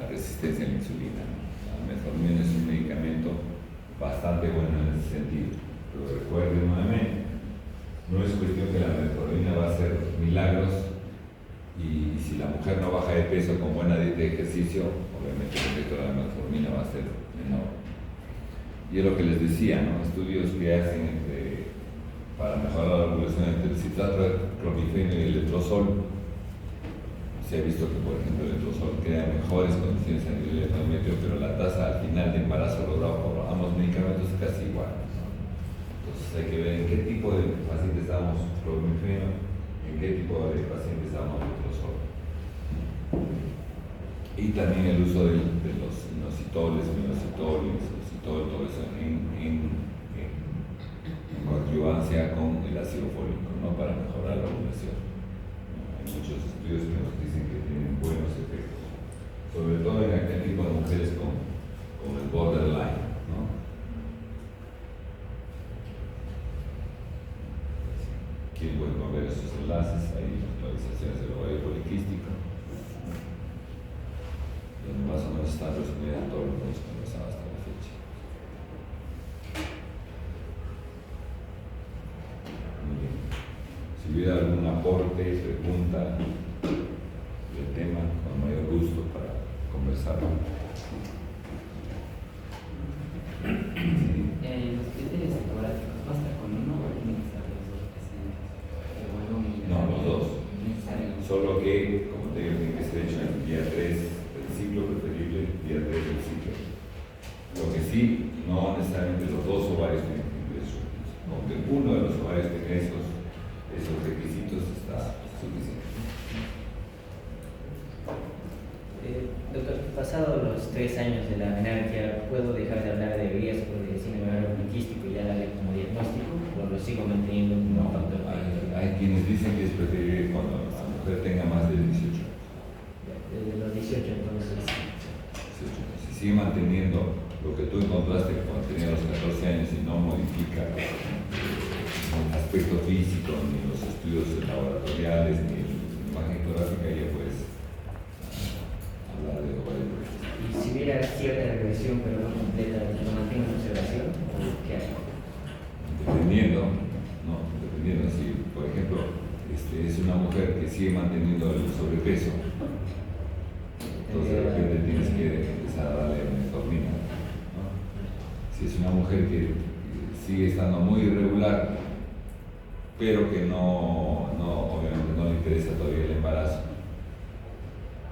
resistencia a la insulina. La metformina es un medicamento bastante bueno en ese sentido, pero recuerden nuevamente, no es cuestión que la metformina va a hacer milagros, y si la mujer no baja de peso con buena dieta y ejercicio, obviamente el efecto de la metformina va a ser menor. Y es lo que les decía, ¿no? Estudios que hacen para mejorar la regulación entre el citrato, clomifeno y el letrozol. Se ha visto que, por ejemplo, el letrozol crea mejores condiciones a nivel de endometrio, pero la tasa al final de embarazo logrado por ambos medicamentos es casi igual, ¿no? Entonces hay que ver en qué tipo de pacientes damos clomifeno, en qué tipo de pacientes damos letrozol. Y también el uso de los inositoles, minoxidil, inositol, todo eso en coadyuvancia con el ácido fólico, ¿no? Para mejorar la ovulación. Hay muchos estudios que nos dicen que tienen buenos efectos, sobre todo en aquel tipo de mujeres con el borderline, ¿no? Quien puede ver esos enlaces, hay actualizaciones del ovario poliquístico, donde más o menos están resumidas todo lo que hemos conversado hasta la fecha. Muy bien. Si hubiera algún aporte, pregunta del tema, con mayor gusto para conversar. Los criterios psicológicos, ¿basta con uno o tienen que estar los dos presentes? No, los dos. Solo que, como te digo, tiene que ser hecho en el día 3 del ciclo, preferible el día 3 del ciclo. Lo que sí, no necesariamente los dos ovarios tienen que cumplir eso. Aunque uno de los ovarios tenga esos requisitos, está suficiente. Doctor, pasado los 3 años de la menarquia, ¿puedo dejar de hablar de riesgo de síndrome poliquístico y ya darle como diagnóstico? ¿O lo sigo manteniendo como factor? Hay quienes dicen que es preferible cuando la mujer tenga más de 18 años. Desde los 18 entonces. Si sigue manteniendo lo que tú encontraste cuando tenía los 14 años y no modifica el aspecto físico, ni los estudios laboratoriales, ni la imagen ecográfica, ya puedes hablar de ovario poliquístico. Y si hubiera cierta regresión pero no completa, ¿lo mantengo en observación o qué hago? Dependiendo, si por ejemplo es una mujer que sigue manteniendo el sobrepeso, entonces de repente tienes que empezar a darle metformina, ¿no? Si es una mujer que sigue estando muy irregular, pero que obviamente no le interesa todavía el embarazo,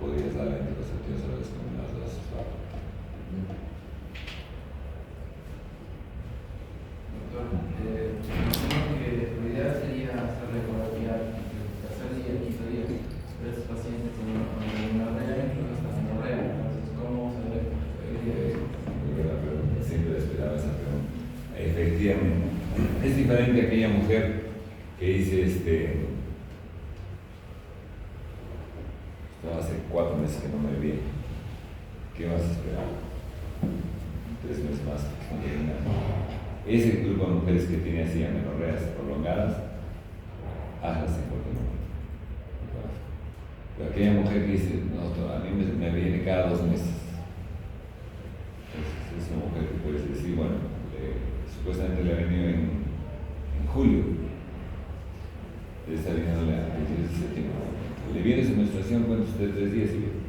podrías darle anticonceptivos a la vez con las dos. Doctor, que lo ideal sería hacer la ecografía entre el tercer día y el quinto día, pero estos pacientes tienen una rea y no están en rea, entonces ¿cómo se debe? Muy buena pregunta, siempre esperaba esa pregunta. Efectivamente, es diferente a aquella mujer que dice, no, hace 4 meses que no me vi, ¿qué vas a esperar? 3 meses más, no tiene nada. Ese grupo de mujeres que tiene así amenorreas prolongadas, hazlas en cualquier momento. Pero aquella mujer que dice, no, a mí me viene cada 2 meses. Entonces, es una mujer que puedes decir, bueno, supuestamente le ha venido en julio, le está viniendo el 10 de septiembre. Le viene su menstruación, cuenta usted 3 días y viene.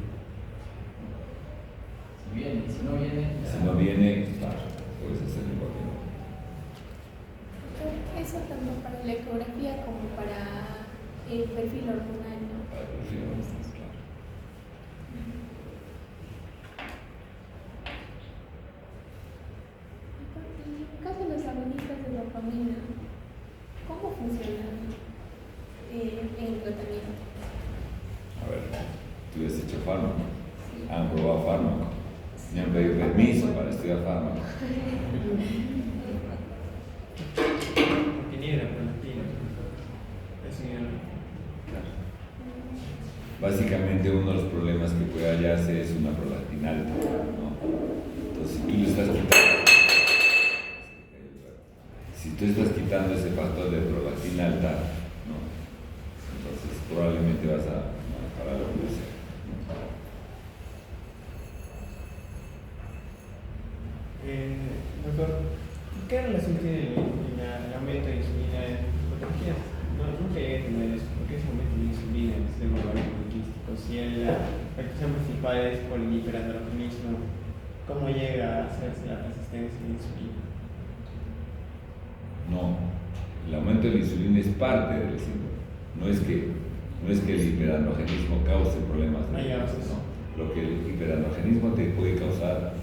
Si viene, y si no viene, Si no viene, puedes hacerlo en cualquier momento. Eso tanto para la ecografía como para el perfil hormonal, ¿no? Para el perfil hormonal, claro. pedir permiso para estudiar fármaco. Porque ni era prolactina. Eso ya no. Básicamente uno de los problemas que puede hallarse es una prolactina alta, ¿no? Entonces, si tú le estás quitando, si tú estás quitando ese factor de prolactina alta, ¿no? Entonces probablemente vas a parar la universidad. Doctor, ¿qué relación tiene el aumento de insulina en patologías? No, nunca llegué a entender eso. ¿Por qué ese aumento de insulina en el sistema ovario poliquístico? Si la afectación principal es por el hiperandrogenismo, ¿cómo llega a hacerse la resistencia a la insulina? No, el aumento de la insulina es parte del síndrome. No es que el hiperandrogenismo cause problemas de diabetes, no. Lo que el hiperandrogenismo te puede causar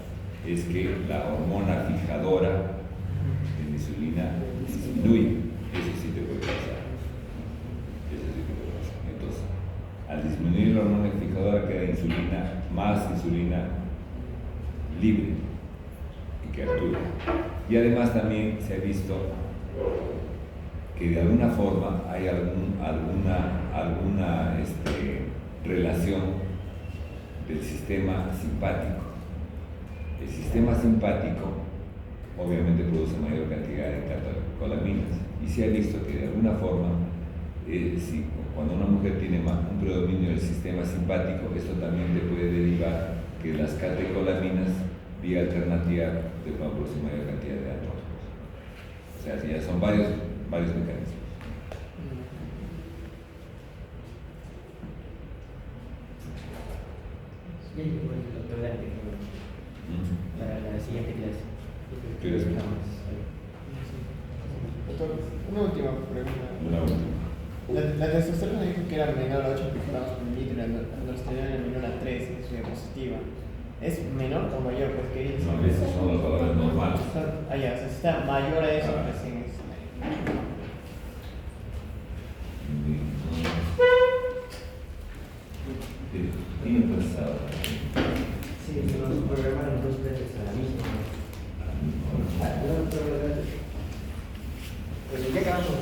es que la hormona fijadora de la insulina disminuye. Eso sí te puede causar. Eso sí te puede causar. Entonces, al disminuir la hormona fijadora queda más insulina libre y que actúe. Y además también se ha visto que de alguna forma hay alguna relación del sistema simpático. El sistema simpático obviamente produce mayor cantidad de catecolaminas y se ha visto que de alguna forma cuando una mujer tiene un predominio del sistema simpático, esto también le puede derivar que las catecolaminas vía alternativa te puedan producir mayor cantidad de andrógenos. O sea, ya son varios mecanismos. Ya llegó el doctor Dante para la siguiente clase. ¿Quieres? Doctor, una última pregunta. Una última. La testosterona dijo que era menor a 8 microgramos por litro y la androstenediona menor a 3 en su diapositiva. ¿Es menor o mayor? Porque No, esos son los valores normales. ya, o sea, si está mayor a eso, Ah. recién es. Bien pasado. Sí, nos programaron 2 clases a la misma. Pues ya acabamos de